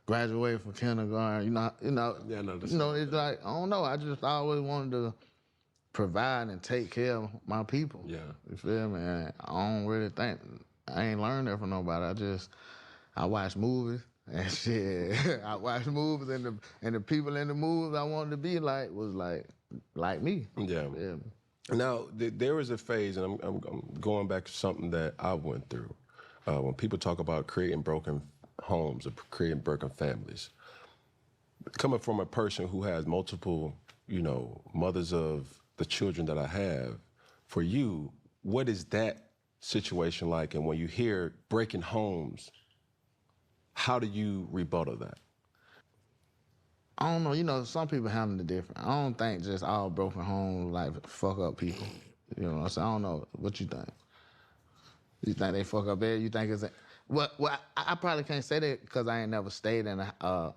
graduate from kindergarten. Yeah, no, It's like, I don't know. I just always wanted to provide and take care of my people. Yeah. You feel me? And I don't really think I ain't learned that from nobody. I watch movies and shit. I watch movies and the people in the movies I wanted to be like was like me. Yeah. Yeah. Now, there was a phase, and I'm going back to something that I went through. When people talk about creating broken homes or creating broken families, coming from a person who has multiple, mothers of the children that I have, for you, what is that situation like? And when you hear breaking homes, how do you rebuttal that? I don't know. Some people handle it different. I don't think just all broken homes like fuck up people. You know what I'm saying? I don't know. What you think? You think they fuck up there? You think it's well, I probably can't say that because I ain't never stayed in a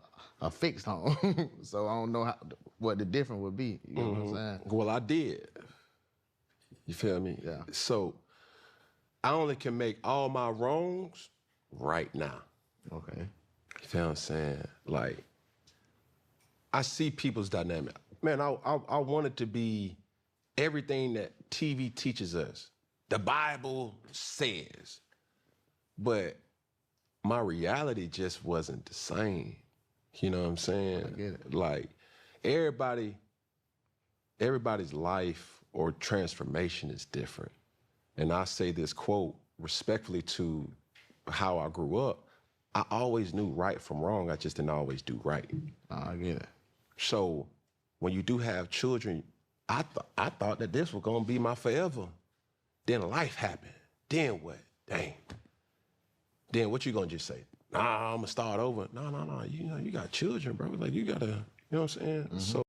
fixed home, so I don't know what the difference would be. You know what I'm saying? Well, I did. You feel me? Yeah. So I only can make all my wrongs right now. Okay. You feel what I'm saying? Like, I see people's dynamic. Man, I want it to be everything that TV teaches us. The Bible says. But my reality just wasn't the same. You know what I'm saying? I get it. Like, everybody's life or transformation is different. And I say this quote respectfully to how I grew up. I always knew right from wrong. I just didn't always do right. I get it. So when you do have children, I thought that this was gonna be my forever. Then life happened. Then what? Dang. Then what you gonna just say? Nah, I'm gonna start over. No. You got children, bro. Like, you gotta, you know what I'm saying? Mm-hmm. So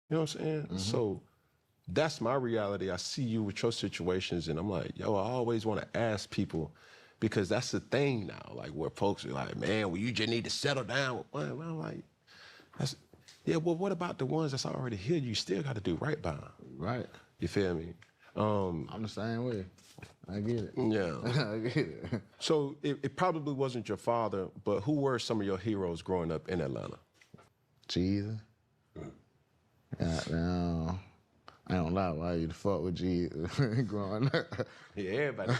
you know what I'm saying? Mm-hmm. So that's my reality. I see you with your situations, and I'm like, yo, I always want to ask people, because that's the thing now. Like, where folks are like, man, well, you just need to settle down. Well, I'm like, yeah. Well, what about the ones that's already here? You still got to do right by them. Right. You feel me? I'm the same way. I get it. Yeah. I get it. So it probably wasn't your father, but who were some of your heroes growing up in Atlanta? Jesus. Goddamn. I don't lie. Why you the fuck with Jesus growing up? Yeah, everybody.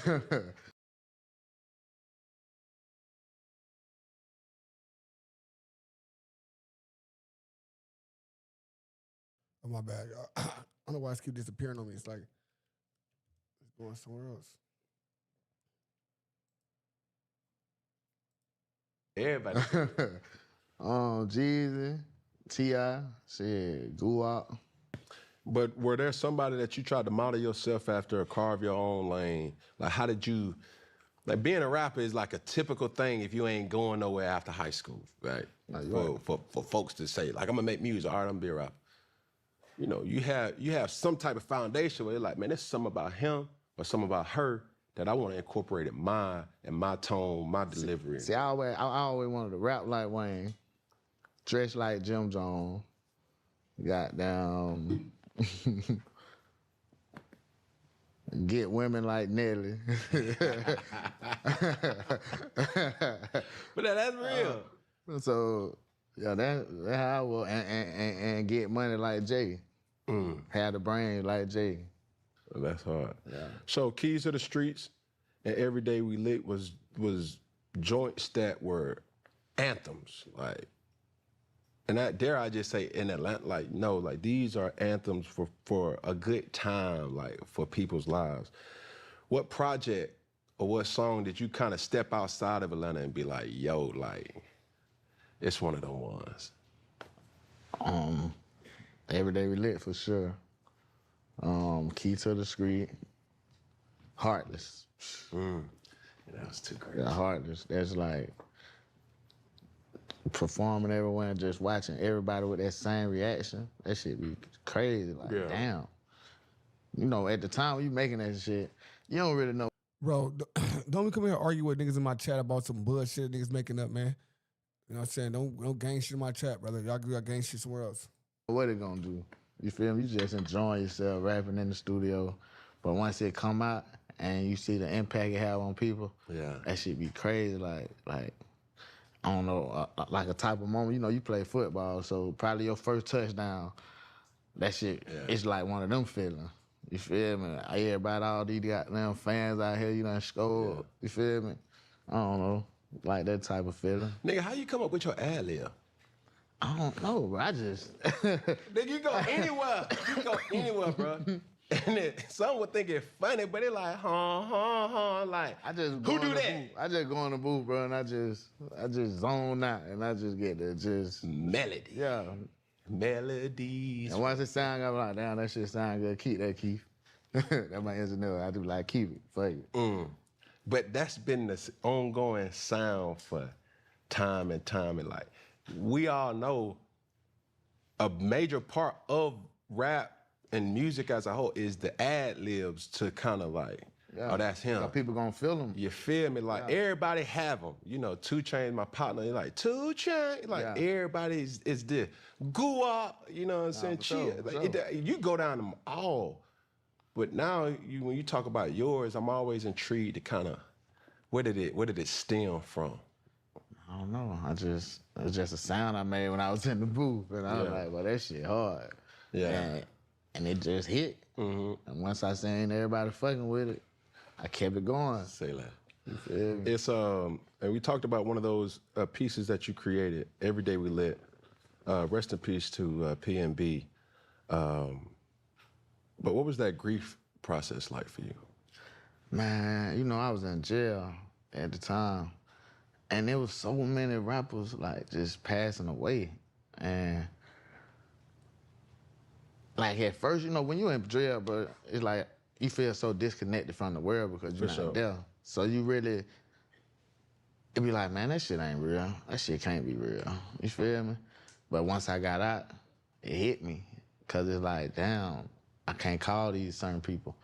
Oh, my bad. I don't know why it's keep disappearing on me. It's like it's going somewhere else. Everybody. Jesus, T.I., shit, Guwap. But were there somebody that you tried to model yourself after or carve your own lane? Like, how did you, like, being a rapper is like a typical thing if you ain't going nowhere after high school, right? For folks to say, like, I'm gonna make music, all right, I'm gonna be a rapper. You know, you have some type of foundation where you're like, man, there's something about him or something about her that I want to incorporate in my tone, my delivery. See, I always wanted to rap like Wayne, dress like Jim Jones, goddamn, get women like Nelly. But that's real. So, Yeah, that's how I will, and get money like Jay. Have the brain like Jay. That's hard. Yeah. So Keys to the Streets and Every Day We Lit was joints that were anthems, like, and that dare I just say in Atlanta, like, no, like these are anthems for a good time, like for people's lives. What project or what song did you kind of step outside of Atlanta and be like, yo, like, it's one of them ones? Every Day We Lit for sure. Key to the Street. Heartless. That was too great. Yeah, Heartless. That's like performing everywhere and just watching everybody with that same reaction. That shit be crazy. Like, Yeah. damn. You know, at the time when you making that shit, you don't really know. Bro, don't we come here and argue with niggas in my chat about some bullshit niggas making up, man. You know what I'm saying? Don't gang shit in my chat, brother. Y'all gang shit somewhere else. What it gonna do? You feel me? You just enjoying yourself rapping in the studio. But once it come out and you see the impact it have on people, Yeah. that shit be crazy. Like I don't know, like a type of moment. You know, you play football, so probably your first touchdown, that shit, it's like one of them feelings. You feel me? Everybody, all these goddamn fans out here, you done scored. You feel me? I don't know, like that type of feeling. Nigga, how you come up with your ad lib? I don't know, bro. I just Nigga, you go anywhere. You go anywhere, bro. And then some would think it's funny, but they like, like, I just who do that? I just go in the booth, bro, and I just zone out, and I just get to just Melody. yeah. Melodies. And once it sound good, I'm like, damn, that shit sound good. Keep that, Keith. That's my engineer. I do like keep it. Fuck it. But that's been the ongoing sound for time and time. And like, we all know a major part of rap and music as a whole is the ad libs to kind of like, oh, that's him. So people gonna feel them. You feel me? Like everybody have them. You know, 2 Chainz, my partner, he like 2 Chainz. Like everybody is this. Goo you know what I'm saying? for Chill. sure, for Like, sure. you go down them all. But now when you talk about yours, I'm always intrigued to kind of where did it stem from? I don't know. It's just a sound I made when I was in the booth, and I was like, well, that shit hard. Yeah. And it just hit. And once I seen everybody fucking with it, I kept it going. Say that. You feel me? It's and we talked about one of those pieces that you created, Every Day We Lit. Rest in peace to PNB. But what was that grief process like for you? Man, you know, I was in jail at the time, and there was so many rappers like just passing away, and like at first, you know, when you in jail, bro, it's like you feel so disconnected from the world because you're not there. So you really, it be like, man, that shit ain't real. That shit can't be real. You feel me? But once I got out, it hit me, cause it's like, damn, I can't call these certain people.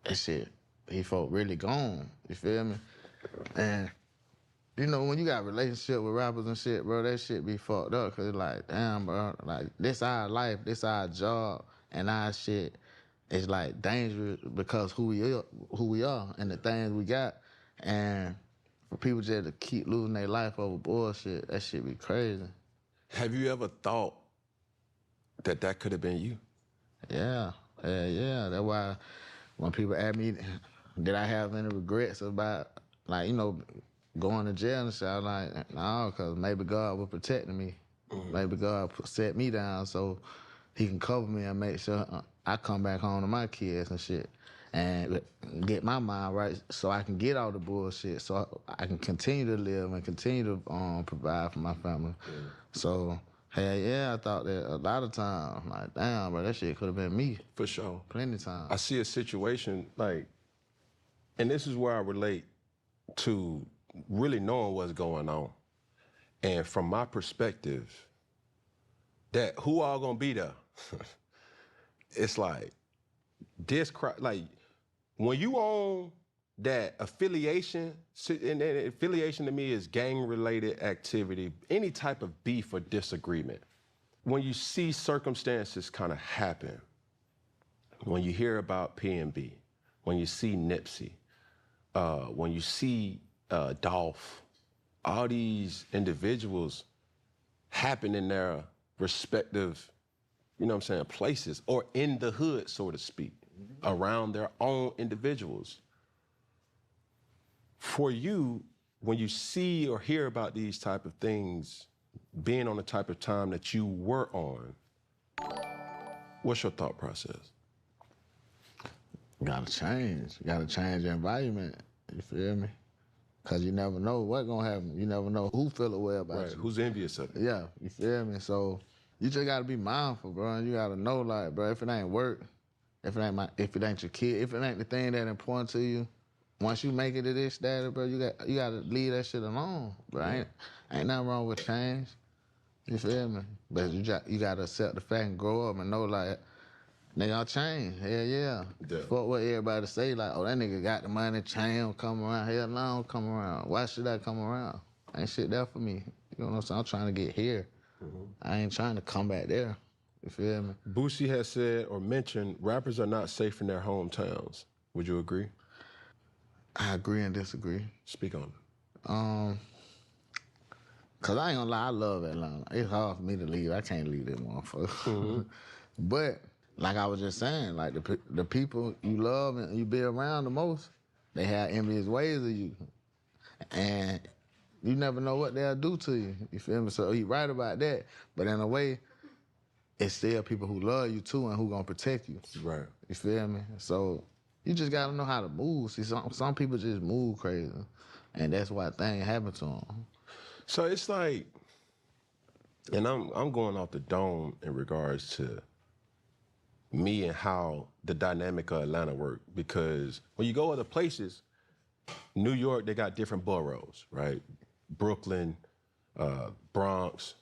That shit, he felt really gone. You feel me? And you know, when you got a relationship with rappers and shit, bro, that shit be fucked up. Cause it's like, damn, bro, like this our life, this our job, and our shit is like dangerous because who we are, and the things we got. And for people just to keep losing their life over bullshit, that shit be crazy. Have you ever thought that could have been you? Yeah. That's why when people ask me, did I have any regrets about, like, you know, going to jail and shit, I was like, no, because maybe God was protecting me. Maybe God set me down so he can cover me and make sure I come back home to my kids and shit and get my mind right so I can get all the bullshit so I can continue to live and continue to provide for my family. So, I thought that a lot of times, like, damn, bro, that shit could have been me. For sure. Plenty of times. I see a situation like, and this is where I relate to really knowing what's going on. And from my perspective, that who all gonna be there? It's like, like, when you own that affiliation, and affiliation to me is gang-related activity, any type of beef or disagreement. When you see circumstances kind of happen, when you hear about PNB, when you see Nipsey, when you see Dolph, all these individuals happen in their respective, you know what I'm saying, places or in the hood, so to speak, around their own individuals. For you, when you see or hear about these type of things, being on the type of time that you were on, what's your thought process? Gotta change. Gotta change the environment. You feel me? Cause you never know what's gonna happen. You never know who feel the way about Right, you. who's envious of it? Yeah, you feel me? So you just gotta be mindful, bro. And you gotta know, like, bro, if it ain't work, if it ain't your kid, if it ain't the thing that important to you, once you make it to this status, bro, you gotta leave that shit alone, bro. Ain't nothing wrong with change. You feel me? But you gotta accept the fact and grow up and know, like, nigga, I change. Hell yeah. Yeah. Fuck what everybody say, like, oh, that nigga got the money, change don't come around. Hell no, I don't come around. Why should I come around? Ain't shit there for me. You know what I'm saying? I'm trying to get here. I ain't trying to come back there. You feel me? Boosie has said or mentioned rappers are not safe in their hometowns. Would you agree? I agree and disagree. Speak on it. Cause I ain't gonna lie, I love Atlanta. It's hard for me to leave. I can't leave that motherfucker. But like I was just saying, like the people you love and you be around the most, they have envious ways of you, and you never know what they'll do to you. You feel me? So he right about that, but in a way, it's still people who love you too and who gonna protect you. Right. You feel me? So you just gotta know how to move. See, some people just move crazy, and that's why things happen to them. So it's like, and I'm going off the dome in regards to me and how the dynamic of Atlanta work, because when you go other places, New York, they got different boroughs, right? Brooklyn, Bronx,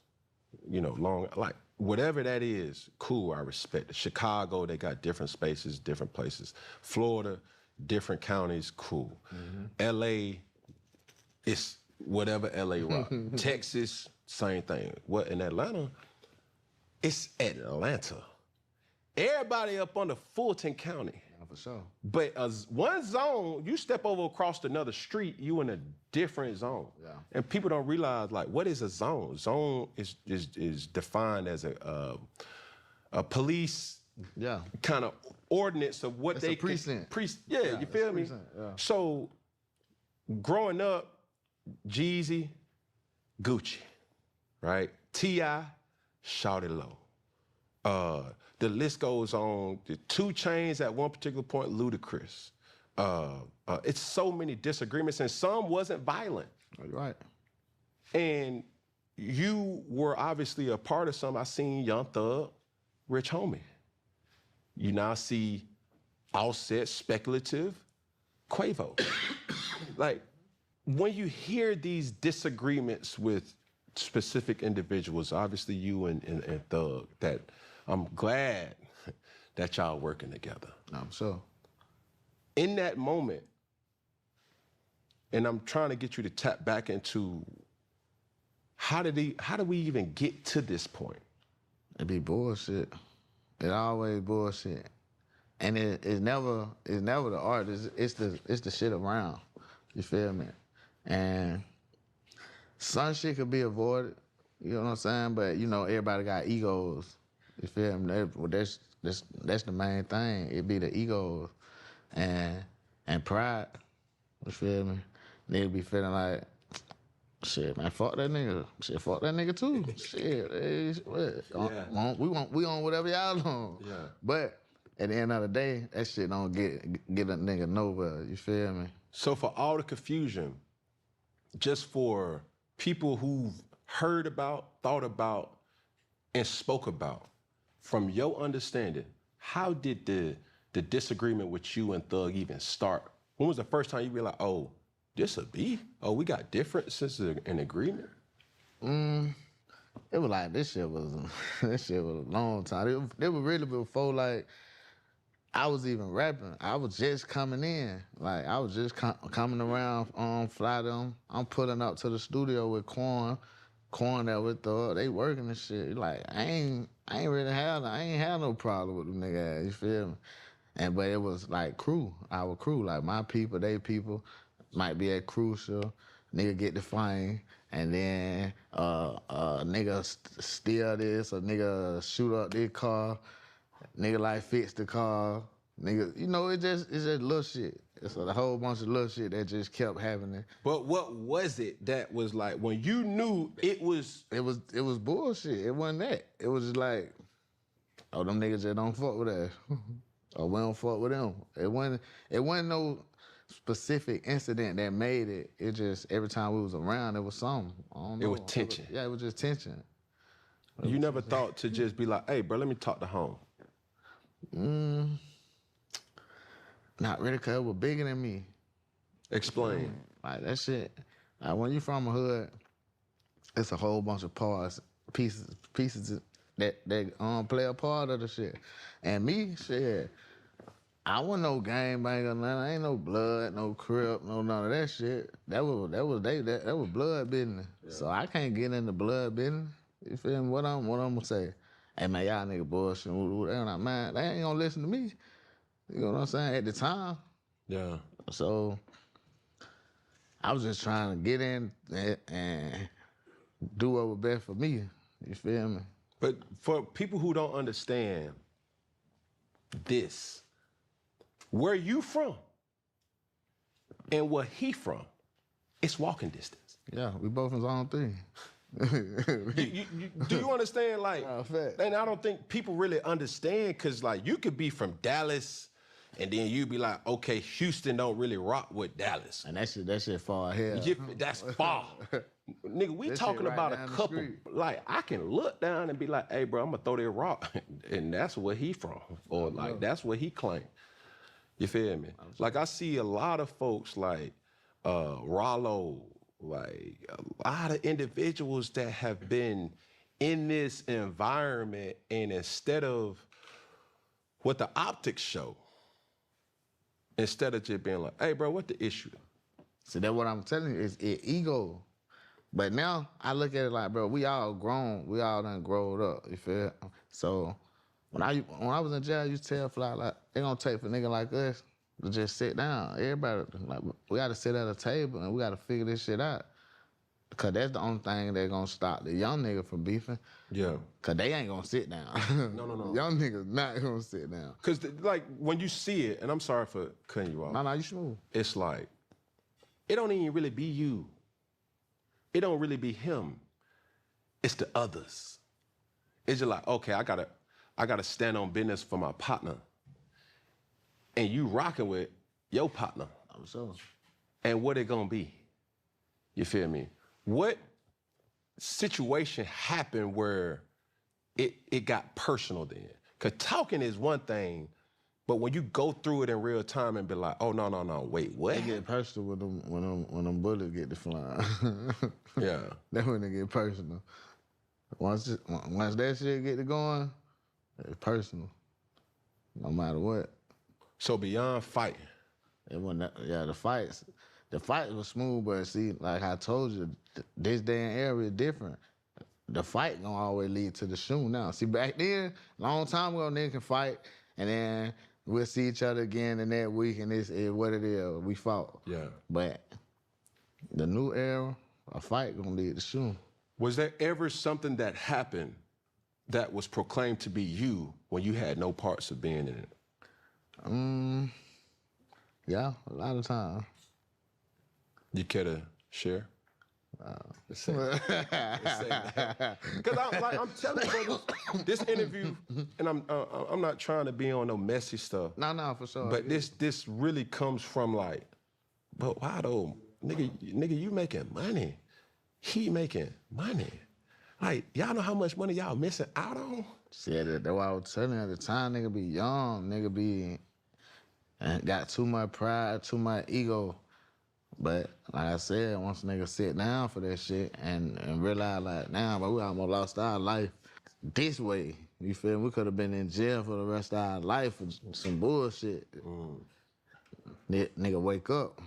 you know, like whatever that is, cool, I respect it. Chicago, they got different spaces, different places. Florida, different counties, cool. LA, it's whatever LA rock. Texas, same thing. What in Atlanta? It's Atlanta. Everybody up under Fulton County. Yeah, for sure. But as one zone, you step over across another street, you in a different zone. Yeah. And people don't realize, like, what is a zone? Zone is defined as a police Yeah. kind of ordinance of what It's they a precinct. Yeah, Yeah, you it's feel a me? precinct, yeah. So growing up, Jeezy, Gucci, right? T.I., Shawty Low. The list goes on. The 2 Chainz at one particular point, Ludacris. It's so many disagreements, and some wasn't violent. Right. And you were obviously a part of some. I seen Young Thug, Rich Homie. You now see Offset, Speculative, Quavo. Like, when you hear these disagreements with specific individuals, obviously you and Thug, that I'm glad that y'all working together. I'm sure. In that moment, and I'm trying to get you to tap back into how do we even get to this point? It be bullshit. It always bullshit. And it's never the art. It's the shit around. You feel me? And some shit could be avoided. You know what I'm saying? But you know, everybody got egos. You feel me? That's the main thing. It be the egos and pride. You feel me? They'll be feeling like, shit, man, fuck that nigga. Shit, fuck that nigga too. Shit, what? We on whatever y'all on. Yeah. But at the end of the day, that shit don't get a nigga nowhere. You feel me? So for all the confusion, just for people who've heard about, thought about, and spoke about, from your understanding, how did the disagreement with you and Thug even start? When was the first time you realized, oh, this a beef? Oh, we got differences in agreement? It was like this shit was a long time. It was really before like I was even rapping. I was just coming in. Like I was just coming around on Fly Them. I'm pulling up to the studio with Quan there with Thug. They working and shit. Like I ain't had no problem with them nigga ass. You feel me? But it was like our crew, like my people, they people might be at Crucial. Nigga get the flame, and then nigga steal this, or nigga shoot up this car, nigga like fix the car, nigga, you know, it's just little shit. It's a whole bunch of little shit that just kept happening. But what was it that was like when you knew it was? It was bullshit. It wasn't that. It was just like, oh, them niggas just don't fuck with us. Or we don't fuck with them. It wasn't no specific incident that made it. It just, every time we was around, it was something. I don't know. It was tension. It was just tension. You never thought to just be like, hey, bro, let me talk to home. Not really, cause it was bigger than me. Explain. Like that shit. Like when you from a hood, it's a whole bunch of parts, pieces that play a part of the shit. And me, shit, I wasn't no gangbanger, nothing. I ain't no blood, no crip, no none of that shit. That was blood business. Yeah. So I can't get into blood business. You feel me? What I'm gonna say? Hey man, y'all nigga bullshit. They not man. They ain't gonna listen to me. You know what I'm saying? At the time. Yeah. So I was just trying to get in and do what was best for me. You feel me? But for people who don't understand this, where you from and where he from, it's walking distance. Yeah, we both in zone 3. Do you understand? Like, and I don't think people really understand, because like you could be from Dallas, and then you be like, okay, Houston don't really rock with Dallas, and that shit far ahead. That's far. Nigga, we talking about a couple. Like, I can look down and be like, hey, bro, I'm gonna throw that rock, and that's where he from, or like that's where he claimed. You feel me? Like, I see a lot of folks like Rollo, like a lot of individuals that have been in this environment, and instead of what the optics show, instead of just being like, hey, bro, what the issue? See, that's what I'm telling you, it's ego. But now I look at it like, bro, we all grown, we all done growed up, you feel? So when I was in jail, I used to tell Fly, like, they gonna take for a nigga like us to just sit down. Everybody, like, we gotta sit at a table and we gotta figure this shit out. Cause that's the only thing that gonna stop the young nigga from beefing. Yeah. Cause they ain't gonna sit down. No. Young niggas not gonna sit down. Cause like when you see it, and I'm sorry for cutting you off. No, you smooth. It's like, it don't even really be you. It don't really be him. It's the others. It's just like, okay, I gotta stand on business for my partner. And you rocking with your partner. I'm sure. And what it gonna be? You feel me? What situation happened where it got personal then? Cause talking is one thing, but when you go through it in real time and be like, oh no, wait, what? They get personal with them when them bullets get to flying. Yeah. That's when they get personal. Once that shit get to going, it's personal. No matter what. So beyond fighting. It wasn't the fights was smooth, but see, like I told you, this day and era is different. The fight gonna always lead to the shoe now. See, back then, long time ago, niggas can fight, and then we'll see each other again in that week, and it's what it is. We fought. Yeah. But the new era, a fight gonna lead to shoe. Was there ever something that happened that was proclaimed to be you when you had no parts of being in it? Yeah, a lot of times. You care to share? Because I'm telling you, bro, this interview, and I'm not trying to be on no messy stuff. No, for sure. But this really comes from like, but why though, nigga, you making money, he making money. Like, y'all know how much money y'all missing out on? See, that's what I was telling you at the time. Nigga be young, and got too much pride, too much ego. But like I said, once a nigga sit down for that shit and realize like, nah, but we almost lost our life this way. You feel me? We could have been in jail for the rest of our life for some bullshit. Nigga wake up.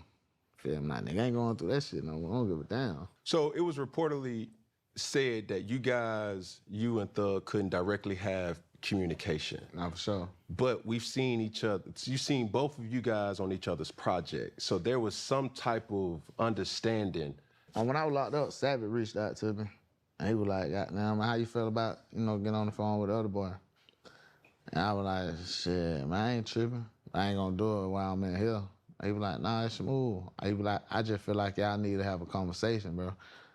Feel me? Like, nigga ain't going through that shit no more. I don't give a damn. So it was reportedly said that you and Thug couldn't directly have communication. Nah, for sure. But we've seen each other. You've seen both of you guys on each other's project. So there was some type of understanding When I was locked up, Savage reached out to me. And he was like, "Goddamn, how you feel about, getting on the phone with the other boy?" And I was like, "Shit, man, I ain't tripping. I ain't gonna do it while I'm in here." He was like, "Nah, it's smooth." He was like, "I just feel like y'all need to have a conversation, bro.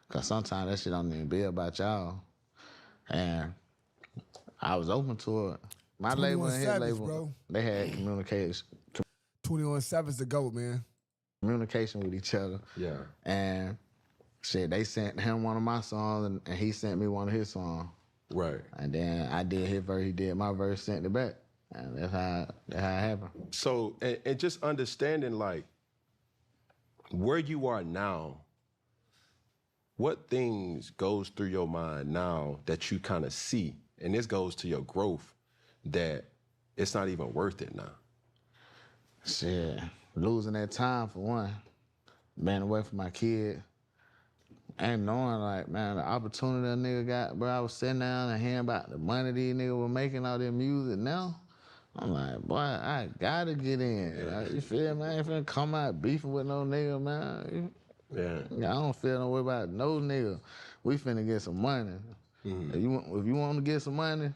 Cause sometimes that shit don't even be about y'all." And I was open to it. My 21 label and his Savage, label, bro. they had communication 21 Savage the GOAT, man. with each other. Yeah. And shit, they sent him one of my songs, and he sent me one of his songs. Right. And then I did his verse, he did my verse, sent it back. And that's how it happened. So, and just understanding, like, where you are now, what things goes through your mind now that you kind of see, and this goes to your growth, that it's not even worth it now? Shit, losing that time for one, being away from my kid, and knowing like, man, the opportunity that nigga got, bro. I was sitting down and hearing about the money these niggas were making out their music now. I'm like, boy, I gotta get in. Like, you feel me? I ain't finna come out beefing with no nigga, man. Yeah. I don't feel no way about no nigga. We finna get some money. If you want to get some money,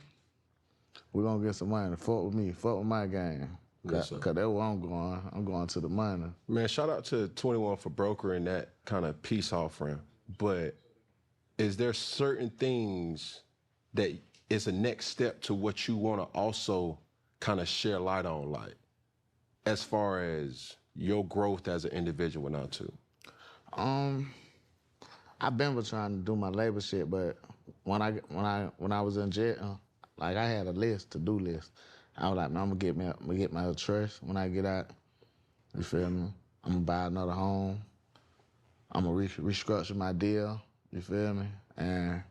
we gonna get some money. Fuck with me. Fuck with my game. Yes, sir. Cause that's where I'm going. I'm going to the money. Man, shout out to 21 for brokering that kind of peace offering. But is there certain things that is a next step to what you want to also kind of share light on, like, as far as your growth as an individual now too? I've been trying to do my labor shit, but when I was in jail, like I had a to-do list. I was like, man, I'm gonna get my trust when I get out. You feel me? I'm gonna buy another home. I'm gonna restructure my deal. You feel me? And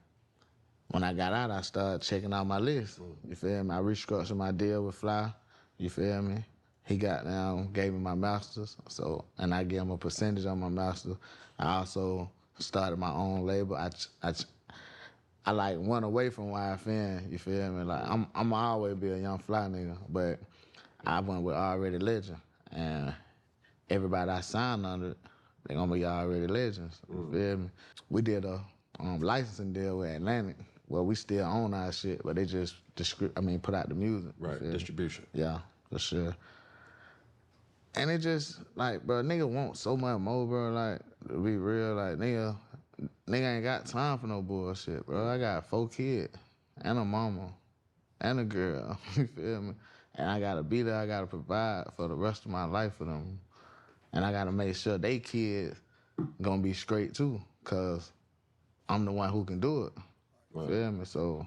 when I got out, I started checking out my list. You feel me? I restructured my deal with Fly. You feel me? He got down, gave me my masters. And I gave him a percentage on my master. I also started my own label. I like went away from YFN. You feel me? Like I'm always be a young Fly nigga, but I went with Already Legend, and everybody I signed under, they gonna be Already Legends. You feel me? We did a licensing deal with Atlantic. Well, we still own our shit, but they just put out the music. Right, distribution. Yeah, for sure. And it just, like, bro, nigga want so much more, bro, like, to be real, like, nigga ain't got time for no bullshit, bro. I got 4 kids and a mama and a girl, you feel me? And I gotta be there, I gotta provide for the rest of my life for them. And I gotta make sure they kids gonna be straight too, cause I'm the one who can do it. You feel me? So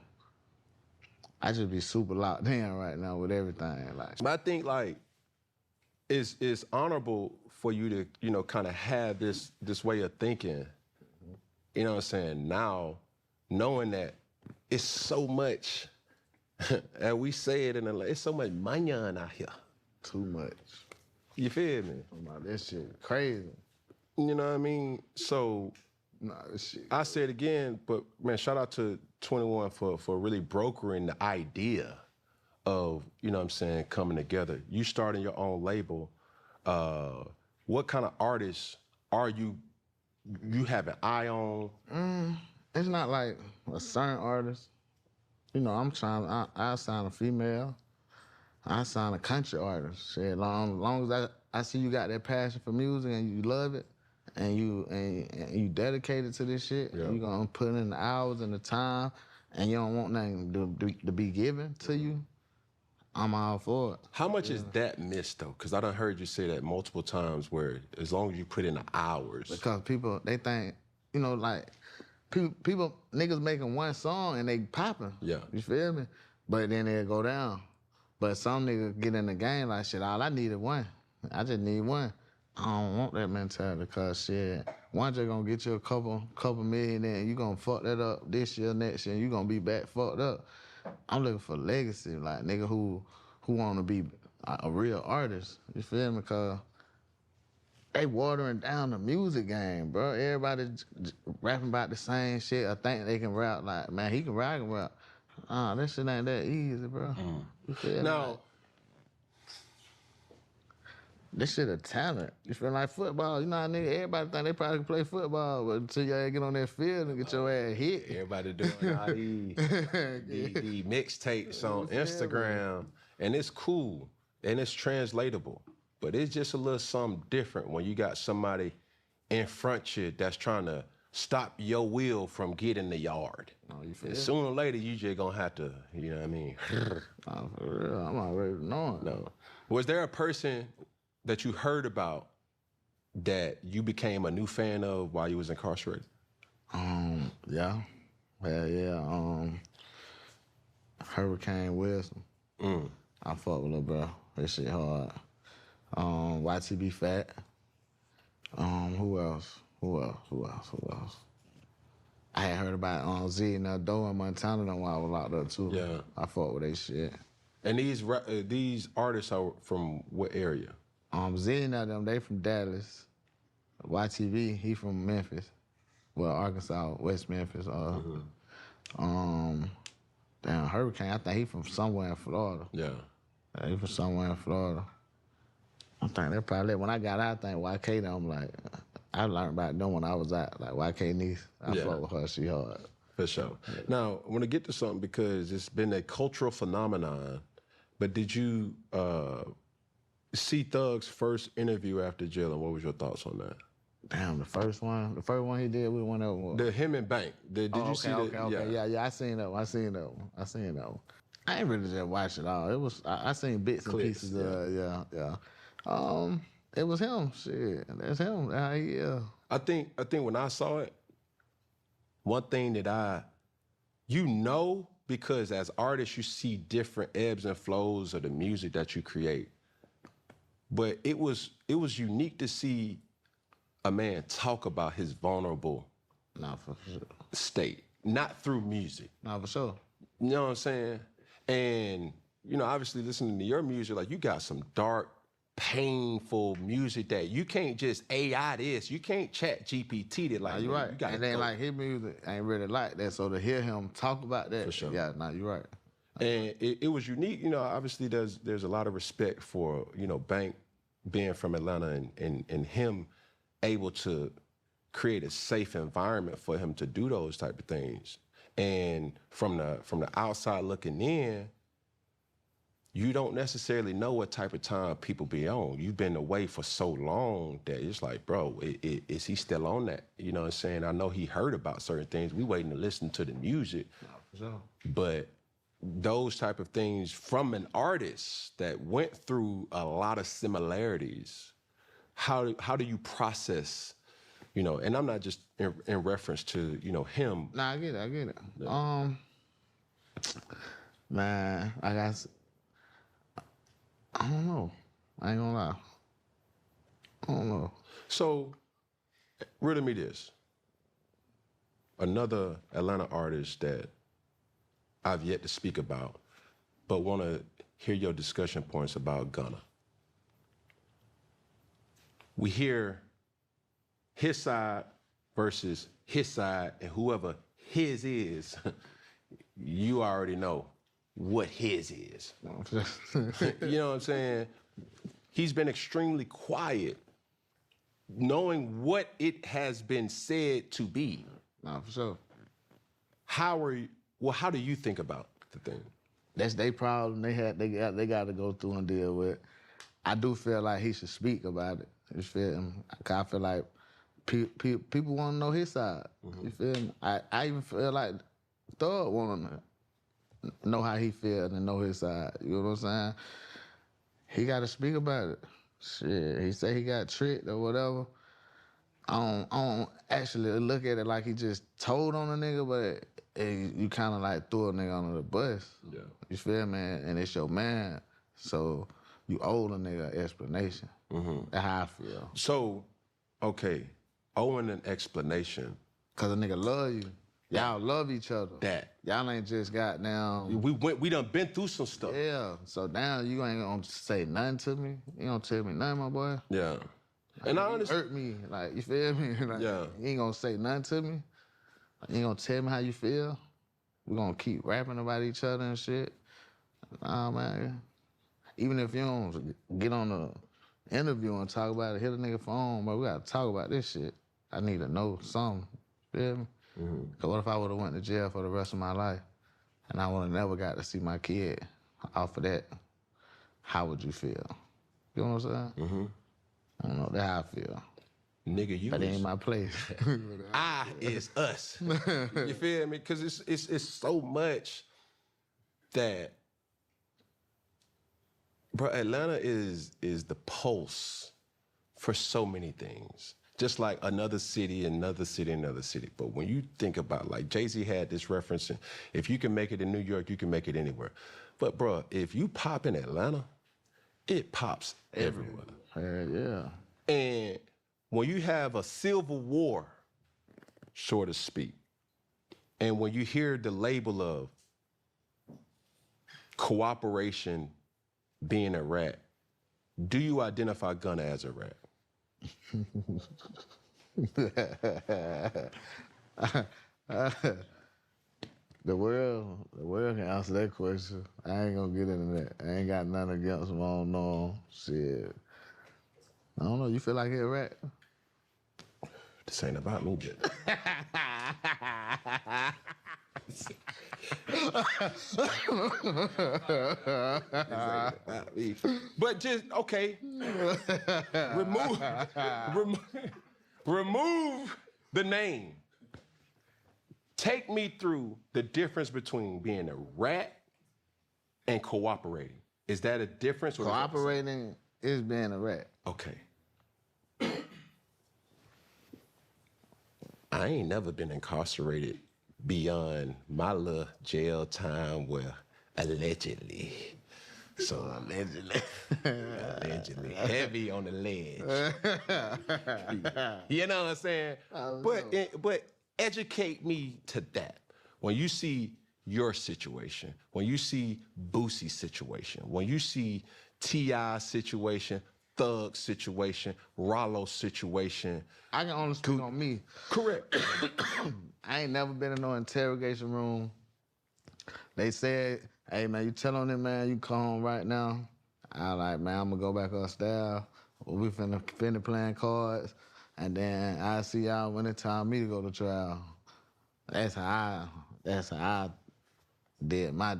I just be super locked in right now with everything. Like, But I think, like, it's honorable for you to, kind of have this way of thinking, you know what I'm saying, now, knowing that it's so much, and we say it it's so much money out here. too much. You feel me? About this shit crazy. You know what I mean? So Nah, this shit. I say it again, but man, shout out to 21 for really brokering the idea of, you know what I'm saying, coming together. You starting your own label. What kind of artists are you have an eye on? It's not like a certain artist. You know, I sign a female. I sign a country artist. Shit, long as I see you got that passion for music and you love it, and you dedicated to this shit, Yeah. you gonna put in the hours and the time, and you don't want nothing to be given to you, I'm all for it. How much is that missed though? Because I done heard you say that multiple times, where as long as you put in the hours. Because people, they think, like, people niggas making one song and they popping. Yeah. You feel me? But then they'll go down. But some niggas get in the game like, shit, all I need is one. I just need one. I don't want that mentality, because shit, one just gonna get you a couple million, and you gonna fuck that up this year, next year, and you gonna be back fucked up. I'm looking for legacy, like nigga who wanna be a real artist. You feel me? Cause they watering down the music game, bro. Everybody rapping about the same shit. I think they can rap. Like, man, he can rap, I can rap. That shit ain't that easy, bro. You feel me? Now, This shit a talent. You feel like football. You know how nigga, everybody think they probably can play football, but until you get on that field and get your ass hit. Everybody doing all the mixtapes on Instagram, and it's cool and it's translatable, but it's just a little something different when you got somebody in front you that's trying to stop your wheel from getting the yard. Oh, you feel? Sooner or later, you just gonna have to, you know what I mean? Oh, for real, I'm already knowing. No. Was there a person that you heard about that you became a new fan of while you was incarcerated? Yeah. Hell yeah. Hurricane Wilson. I fuck with her, bro. That shit hard. YTB Fat. Who else? I had heard about Z and Doe in Montana while I was locked up too. Yeah. I fuck with that shit. And these artists are from what area? Z and them, they from Dallas. YTV, he from Memphis. Well, Arkansas, West Memphis. Damn, Hurricane, I think he from somewhere in Florida. Yeah. He from somewhere in Florida. I think they probably, when I got out, I think YK, I'm like, I learned about them when I was out, like YK niece. I fuck with her, she hard. For sure. Now, I want to get to something because it's been a cultural phenomenon, but did you see Thug's first interview after jail, and what was your thoughts on that? Damn, the first one he did, we went over. The him and Bank. Did you see that? Okay. Yeah, I seen that one. I ain't really just watch it all. It was, I seen bits and Clips, pieces of it, yeah. It was him, shit. That's him, yeah. I think when I saw it, one thing that because as artists you see different ebbs and flows of the music that you create. But it was unique to see a man talk about his vulnerable For sure. state, not through music. For sure. You know what I'm saying? And, obviously listening to your music, like you got some dark, painful music that you can't just AI this. You can't chat GPT it like You're right. You gotta and then go. like his music ain't really like that. So to hear him talk about that, For sure. yeah, you're right. And it was unique. Obviously there's a lot of respect for, Bank being from Atlanta and him able to create a safe environment for him to do those type of things. And from the outside looking in, you don't necessarily know what type of time people be on. You've been away for so long that it's like, bro, is he still on that? You know what I'm saying? I know he heard about certain things. We waiting to listen to the music. For sure. But those type of things from an artist that went through a lot of similarities, how do you process, and I'm not just in reference to, him. I get it. Yeah. Man, I don't know. I ain't gonna lie. I don't know. So, riddle me this. Another Atlanta artist that I've yet to speak about, but want to hear your discussion points about Gunna. We hear his side versus his side, and whoever his is, you already know what his is. You know what I'm saying? He's been extremely quiet, knowing what it has been said to be. For sure. How do you think about the thing? That's their problem. They got to go through and deal with. I do feel like he should speak about it. You feel me? 'Cause I feel like people want to know his side. You feel me? I even feel like Thug want to know how he feels and know his side. You know what I'm saying? He got to speak about it. Shit, he say he got tricked or whatever. I don't actually look at it like he just told on a nigga, but you kind of like threw a nigga under the bus. Yeah. You feel me? And it's your man, so you owe a nigga an explanation. That's how I feel. So, okay, owing an explanation. Cause a nigga love you. Y'all love each other. That. Y'all ain't just got down. We done been through some stuff. Yeah. So now you ain't gonna say nothing to me. You gonna tell me nothing, my boy. Yeah. And I understand. Hurt me, like, you feel me? Like, Yeah. You ain't gonna say nothing to me. You ain't gonna tell me how you feel. We gonna keep rapping about each other and shit. Nah, man. Even if you don't get on the interview and talk about it, hit a nigga phone, bro. We gotta talk about this shit. I need to know something. Feel me? Cause what if I would have went to jail for the rest of my life and I would have never got to see my kid off of that? How would you feel? You know what I'm saying? I don't know. That's how I feel. Nigga, you But it is- ain't my place. I is us. You feel me? Because it's so much that, bro. Atlanta is the pulse for so many things. Just like another city, another city, another city. But when you think about, like Jay-Z had this reference, if you can make it in New York, you can make it anywhere. But bro, if you pop in Atlanta, it pops everywhere. Yeah. And when you have a civil war, so to speak, and when you hear the label of cooperation being a rat, do you identify Gunna as a rat? The world can answer that question. I ain't gonna get into that. I ain't got nothing against him. I don't know him. Shit. I don't know. You feel like he a rat? This ain't about me, Jay. But just okay. Remove the name. Take me through the difference between being a rat and cooperating. Is that a difference? Or is that the same? Cooperating is being a rat. Okay. I ain't never been incarcerated beyond my little jail time where allegedly. So allegedly. Allegedly. Heavy on the ledge. You know what I'm saying? But educate me to that. When you see your situation, when you see Boosie's situation, when you see T.I.'s situation, Thug's situation, Rollo's situation. I can only speak on me. Correct. I ain't never been in no interrogation room. They said, hey, man, you tell on them, man, you come home right now. I like, man, I'm going to go back upstairs. We finna playing cards. And then I see y'all when it's time me to go to trial. That's how I did my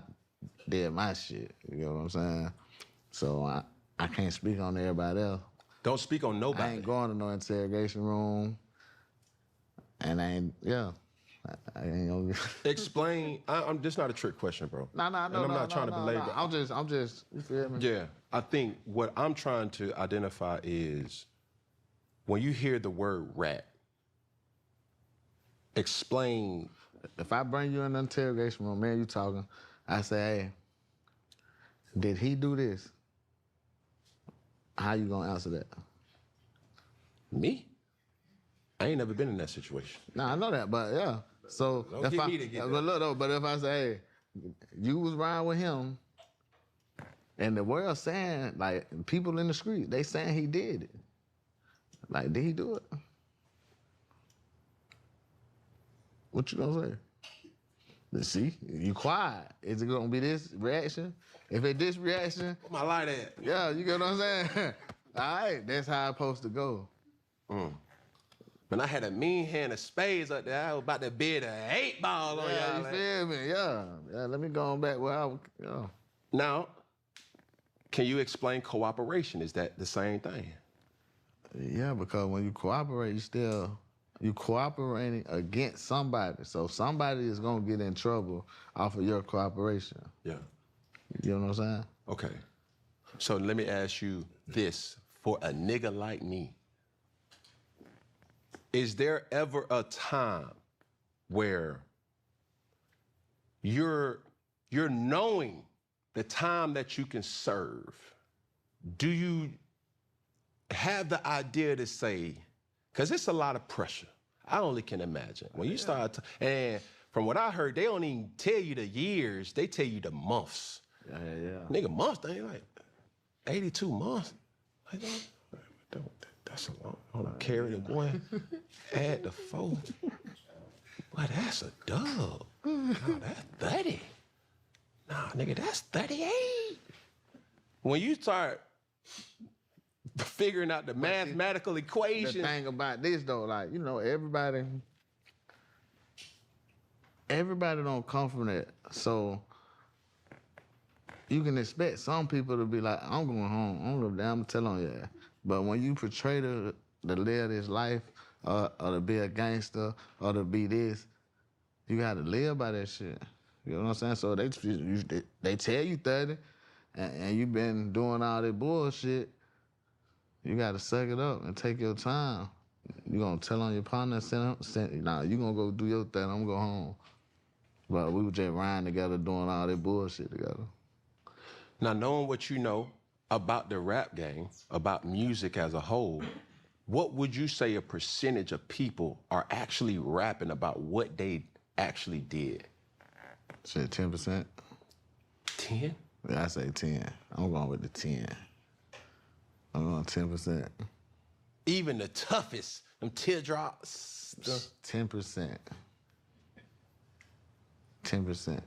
shit. You know what I'm saying? So I can't speak on everybody else. Don't speak on nobody. I ain't going to no interrogation room. And I ain't gonna Explain. I'm just not a trick question, bro. No. And I'm not trying to belabor. I'm just, you feel me? Yeah, I think what I'm trying to identify is when you hear the word rat, explain. If I bring you in the interrogation room, man, you talking, I say, hey, did he do this? How you gonna answer that? Me? I ain't never been in that situation. No, I know that, but yeah. So Don't if get I, me to get but that. look though, but if I say, hey, you was riding with him, and the world saying, like, people in the street, they saying he did it. Like, did he do it? What you gonna say? Let's see, you quiet. Is it gonna be this reaction? If it's this reaction, Where my light at? yeah, you get what I'm saying? All right, that's how it's supposed to go. When I had a mean hand of spades up there, I was about to bid an 8-ball on Yeah, y'all. you like. feel me? Yeah. Let me go on back where I was, Now, can you explain cooperation? Is that the same thing? Yeah, because when you cooperate, you cooperating against somebody. So somebody is gonna get in trouble off of your cooperation. Yeah. You know what I'm saying? Okay. So let me ask you this. For a nigga like me, is there ever a time where you're knowing the time that you can serve? Do you have the idea to say, because it's a lot of pressure. I only can imagine. When you start, and from what I heard, they don't even tell you the years, they tell you the months. Yeah. Nigga, months, they ain't like 82 months. Like, that's a long, hold on, carry the one, add the 4. Boy, that's a dub. No, that's 30. Nah, nigga, that's 38. When you start figuring out the mathematical equation. The thing about this though, like, you know, everybody don't come from that. So you can expect some people to be like, I'm going home. I don't give a damn, I'm tell on you. But when you portray to live this life, or to be a gangster, or to be this, you gotta live by that shit. You know what I'm saying? So they tell you 30, and you been doing all that bullshit. You gotta suck it up and take your time. You gonna tell on your partner, nah, you gonna go do your thing, I'm gonna go home. But we were just riding together, doing all that bullshit together. Now, knowing what you know about the rap game, about music as a whole, what would you say a percentage of people are actually rapping about what they actually did? Shit, 10%. 10? Yeah, I say 10. I'm going with the 10. I'm going 10%. Even the toughest, them teardrops. 10%. 10%.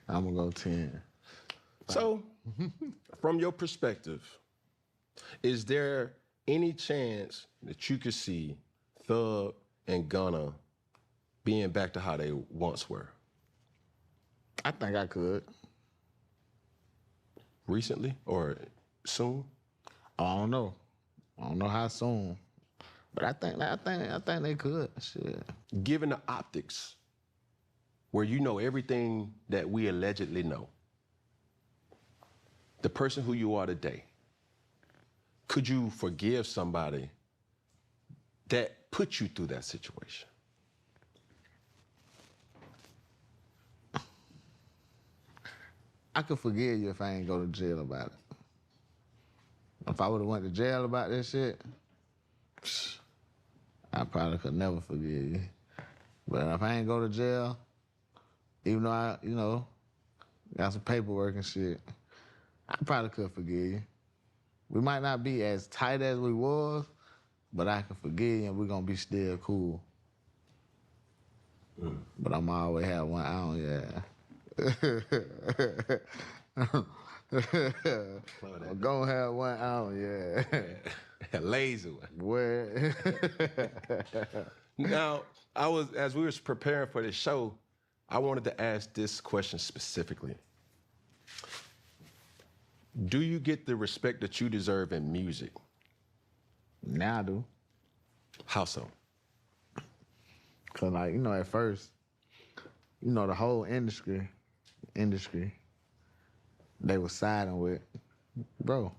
I'm gonna go 10. So, from your perspective, is there any chance that you could see Thug and Gunna being back to how they once were? I think I could. Recently or soon? I don't know. I don't know how soon, but I think they could. Shit. Given the optics, where you know everything that we allegedly know, the person who you are today, could you forgive somebody that put you through that situation? I could forgive you if I ain't go to jail about it. If I would have went to jail about this shit, I probably could never forgive you. But if I ain't go to jail, even though I, you know, got some paperwork and shit, I probably could forgive you. We might not be as tight as we was, but I can forgive you and we're gonna be still cool. But I'm always have one eye on you. I'm gonna have one eye on you. A lazy one. Where? Now, as we was preparing for this show, I wanted to ask this question specifically. Do you get the respect that you deserve in music? Now I do. How so? Cause like, you know, at first, you know, the whole industry, they was siding with, bro.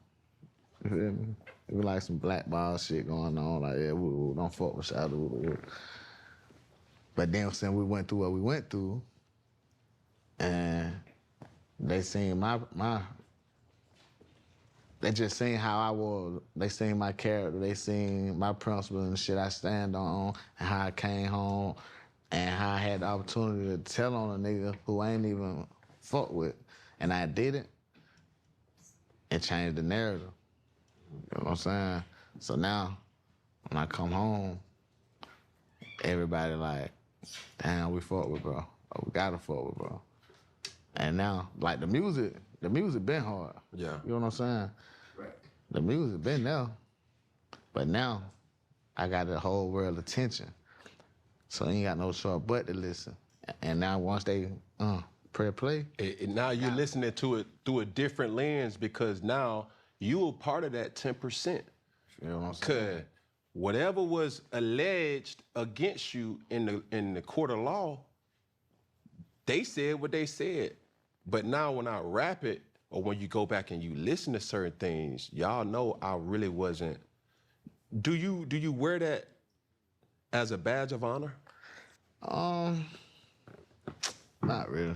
You feel me? It was like some blackball shit going on. Like, yeah, we don't fuck with y'all. But then since we went through what we went through, and they seen they just seen how I was. They seen my character. They seen my principles and shit I stand on, and how I came home, and how I had the opportunity to tell on a nigga who I ain't even fuck with. And I did it. It changed the narrative. You know what I'm saying? So now, when I come home, everybody like, damn, we fuck with bro. Oh, we gotta fuck with bro. And now, like the music been hard. Yeah. You know what I'm saying? Right. The music been there. But now, I got the whole world attention. So you ain't got no choice but to listen. And now once they play. Now you're listening to it through a different lens because now you a part of that 10%. You know what I'm saying? Cause whatever was alleged against you in the court of law, they said what they said. But now when I rap it, or when you go back and you listen to certain things, y'all know I really wasn't. Do you wear that as a badge of honor? Not really.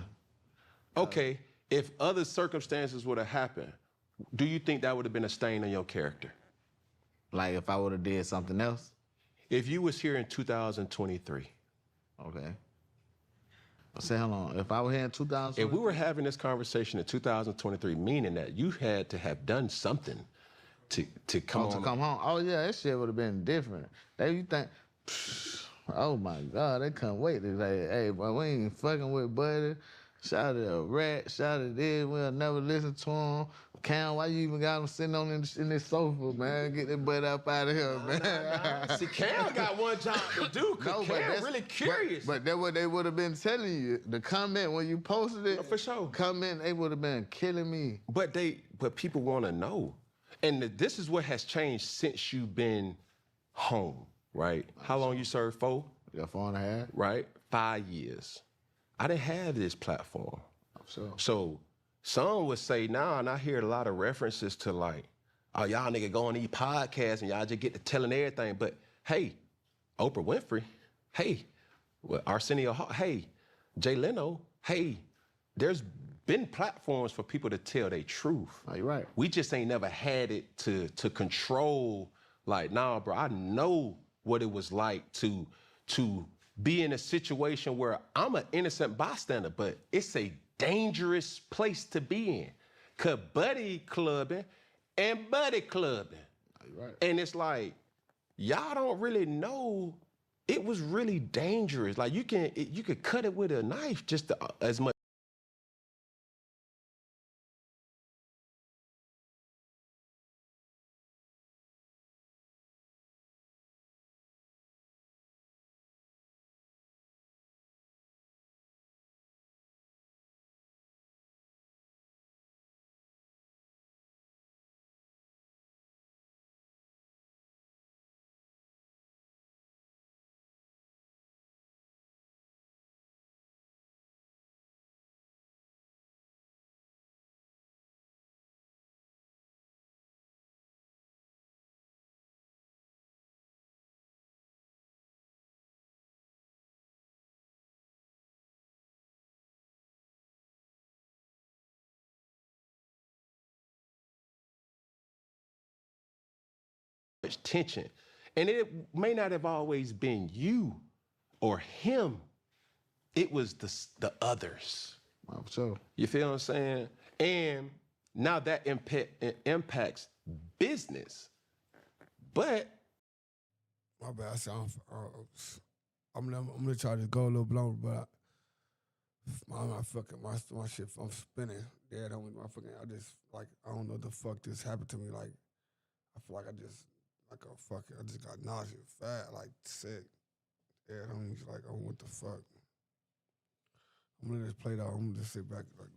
Okay, if other circumstances would have happened, do you think that would have been a stain on your character? Like if I would have did something else? If you was here in 2023. Okay. Say, hold on. If I were here in 2000, if we were having this conversation in 2023, meaning that you had to have done something to come home. Oh yeah, that shit would have been different. You think, oh my God, they couldn't wait. They like, hey, boy, we ain't fucking with Buddy. Shouted a rat, shouted this, we'll never listen to him. Cam, why you even got him sitting on in this sofa, man? Get that butt up out of here, man. See, Cam got one job to do, because Cam really curious. But that's what they would have been telling you. The comment when you posted it, for sure. Comment, they would have been killing me. But people want to know. And this is what has changed since you've been home, right? How long you served for? Yeah, 4.5. Right? 5 years. I didn't have this platform. So some would say now, and I hear a lot of references to like, oh, y'all nigga go on these podcasts and y'all just get to telling everything. But hey, Oprah Winfrey, hey, Arsenio Hall, hey, Jay Leno, hey, there's been platforms for people to tell their truth. Oh, you're right. We just ain't never had it to control, like, nah, bro, I know what it was like to be in a situation where I'm an innocent bystander, but it's a dangerous place to be in. Cause buddy clubbing and buddy clubbing. Right. And it's like, y'all don't really know, it was really dangerous. Like you could cut it with a knife just as much. Tension. And it may not have always been you or him. It was the others. Oh, so You feel what I'm saying? And now that impacts business. But My bad. I'm gonna try to go a little blown, but my shit. I'm spinning. Dead on me. I just like I don't know the fuck this happened to me. Like I feel like I just got nauseous, fat, like sick. Dead on me. Like oh what the fuck. I'm gonna just play it out. I'm gonna just sit back like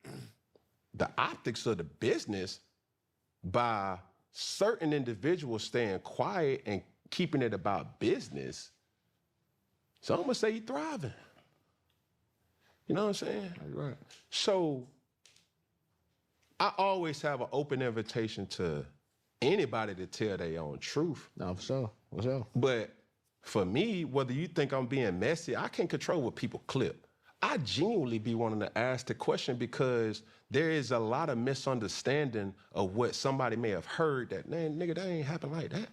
that. the optics of the business, by certain individuals staying quiet and keeping it about business, so I'm gonna say you're thriving. You know what I'm saying? right. So I always have an open invitation to anybody to tell their own truth. No, for sure. But for me, whether you think I'm being messy, I can't control what people clip. I genuinely be wanting to ask the question because there is a lot of misunderstanding of what somebody may have heard that, man, nigga, that ain't happen like that.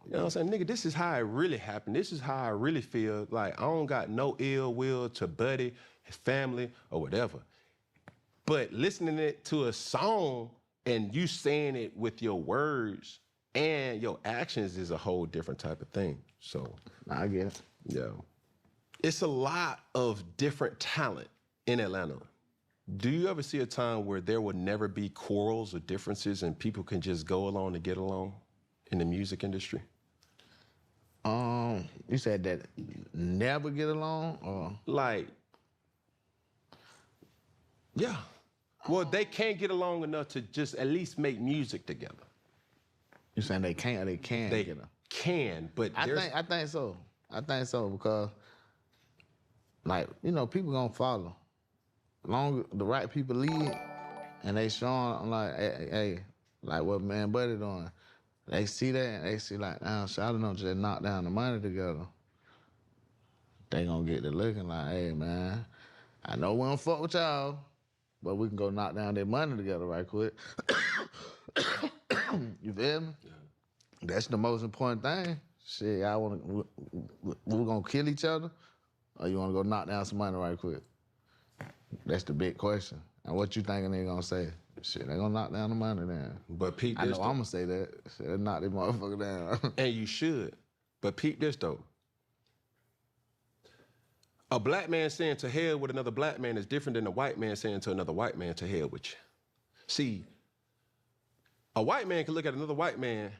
You know what I'm saying? Nigga, this is how it really happened. This is how I really feel. Like, I don't got no ill will to Buddy, his family, or whatever. But listening it to a song and you saying it with your words and your actions is a whole different type of thing. So I get it. yeah. It's a lot of different talent in Atlanta. Do you ever see a time where there will never be quarrels or differences and people can just go along and get along in the music industry? You said that never get along, or Like, yeah. Well, they can't get along enough to just at least make music together. you saying they can't or they can They get along? can, but I think so. I think so because, like, you know, people gonna follow. Long the right people lead, and they showing like, hey, like what man Buddy doing. They see that and they see like, damn, so I don't know, just knock down the money together. They gonna get to looking like, hey man, I know we don't fuck with y'all, but we can go knock down their money together right quick. You feel me? Yeah. That's the most important thing. Shit, we're gonna kill each other, or you wanna go knock down some money right quick? That's the big question. And what you thinking they gonna say? Shit, they gonna knock down the money then. But peep I this know though. I'm gonna say that. Shit, knock this motherfucker down. And you should. But peep this though. A black man saying to hell with another black man is different than a white man saying to another white man to hell with you. See, a white man can look at another white man,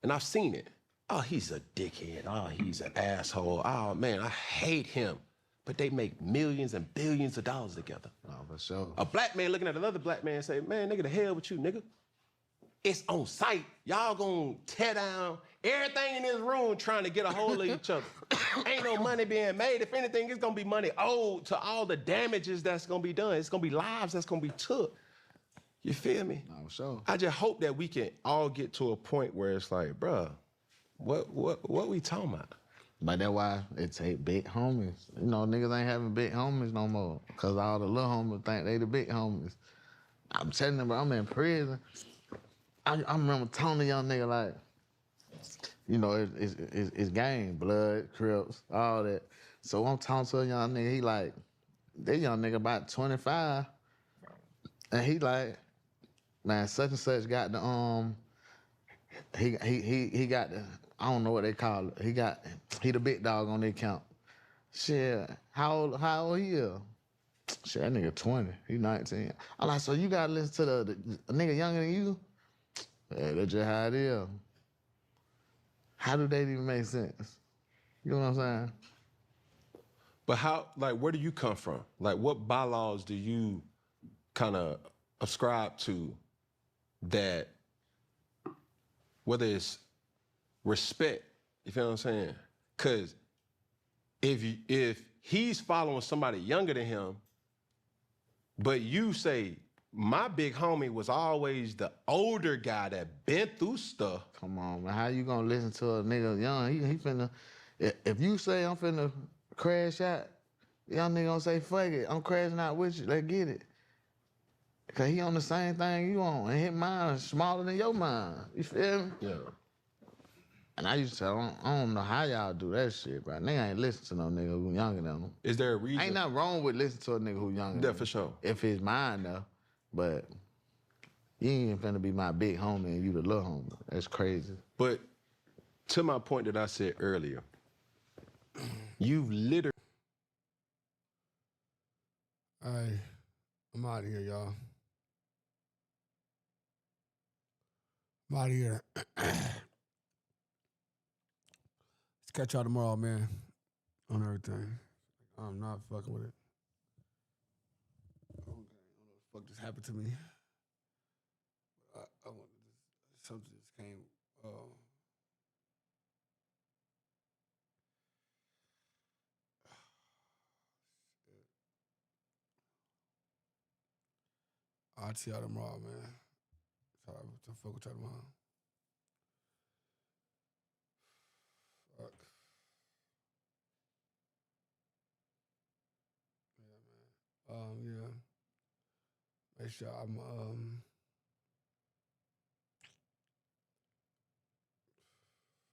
and I've seen it. Oh, he's a dickhead. Oh, he's an asshole. Oh, man, I hate him. But they make millions and billions of dollars together. Oh, for sure. A black man looking at another black man and say, man, nigga, the hell with you, nigga. It's on sight. Y'all gonna tear down everything in this room trying to get a hold of each other. Ain't no money being made. If anything, it's gonna be money owed to all the damages that's gonna be done. It's gonna be lives that's gonna be took. You feel me? No, for sure. I just hope that we can all get to a point where it's like, bruh, what we talking about? But that's why it take big homies. You know, niggas ain't having big homies no more. Cause all the little homies think they the big homies. I'm telling them, bro, I'm in prison. I remember telling the young nigga like, you know, it's game, blood, Crips, all that. So I'm talking to a young nigga, he like, that young nigga about 25. And he like, man, such and such got the he got the, I don't know what they call it. He the big dog on the account. Shit, how old he is? Shit, that nigga 20. He 19. I'm like, so you gotta listen to the nigga younger than you? Yeah, that's just how it is. How do they even make sense? You know what I'm saying? But how, like, where do you come from? Like, what bylaws do you kind of ascribe to that, whether it's respect, you feel what I'm saying? Because if he's following somebody younger than him, but you say, my big homie was always the older guy that been through stuff. Come on, man. How you gonna listen to a nigga young? He finna, if you say I'm finna crash out, young nigga gonna say, fuck it, I'm crashing out with you, let's get it. Cause he on the same thing you on, and his mind is smaller than your mind. You feel me? Yeah. And I used to tell him, I don't know how y'all do that shit, bro. Nigga ain't listen to no nigga who younger than him. Is there a reason? Ain't nothing wrong with listening to a nigga who younger than Yeah, him. for sure. If it's mine, though. But you ain't finna be my big homie and you the little homie. That's crazy. But to my point that I said earlier, you've literally. All right, I'm out of here, y'all. I'm out of here. Let's catch y'all tomorrow, man, on everything. I'm not fucking with it. Okay, I don't know what the fuck just happened to me. I want something just came. I'll see y'all tomorrow, man. Sorry to fuck with y'all tomorrow. Fuck. Yeah, man. Yeah. Make sure I'm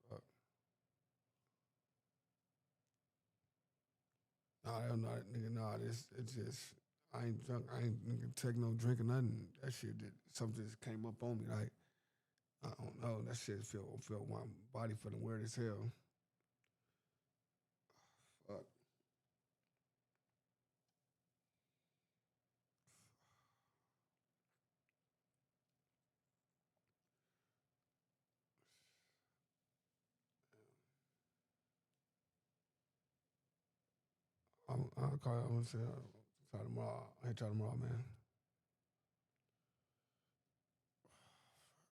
fuck. Nah, I'm not nigga. Nah, it's just I ain't drunk. I ain't nigga take no drink or nothing. That shit did something just came up on me. Like I don't know. That shit feel my body feeling weird as hell. Fuck. I'll call you. I'm gonna say tomorrow. I'll hit y'all tomorrow, man.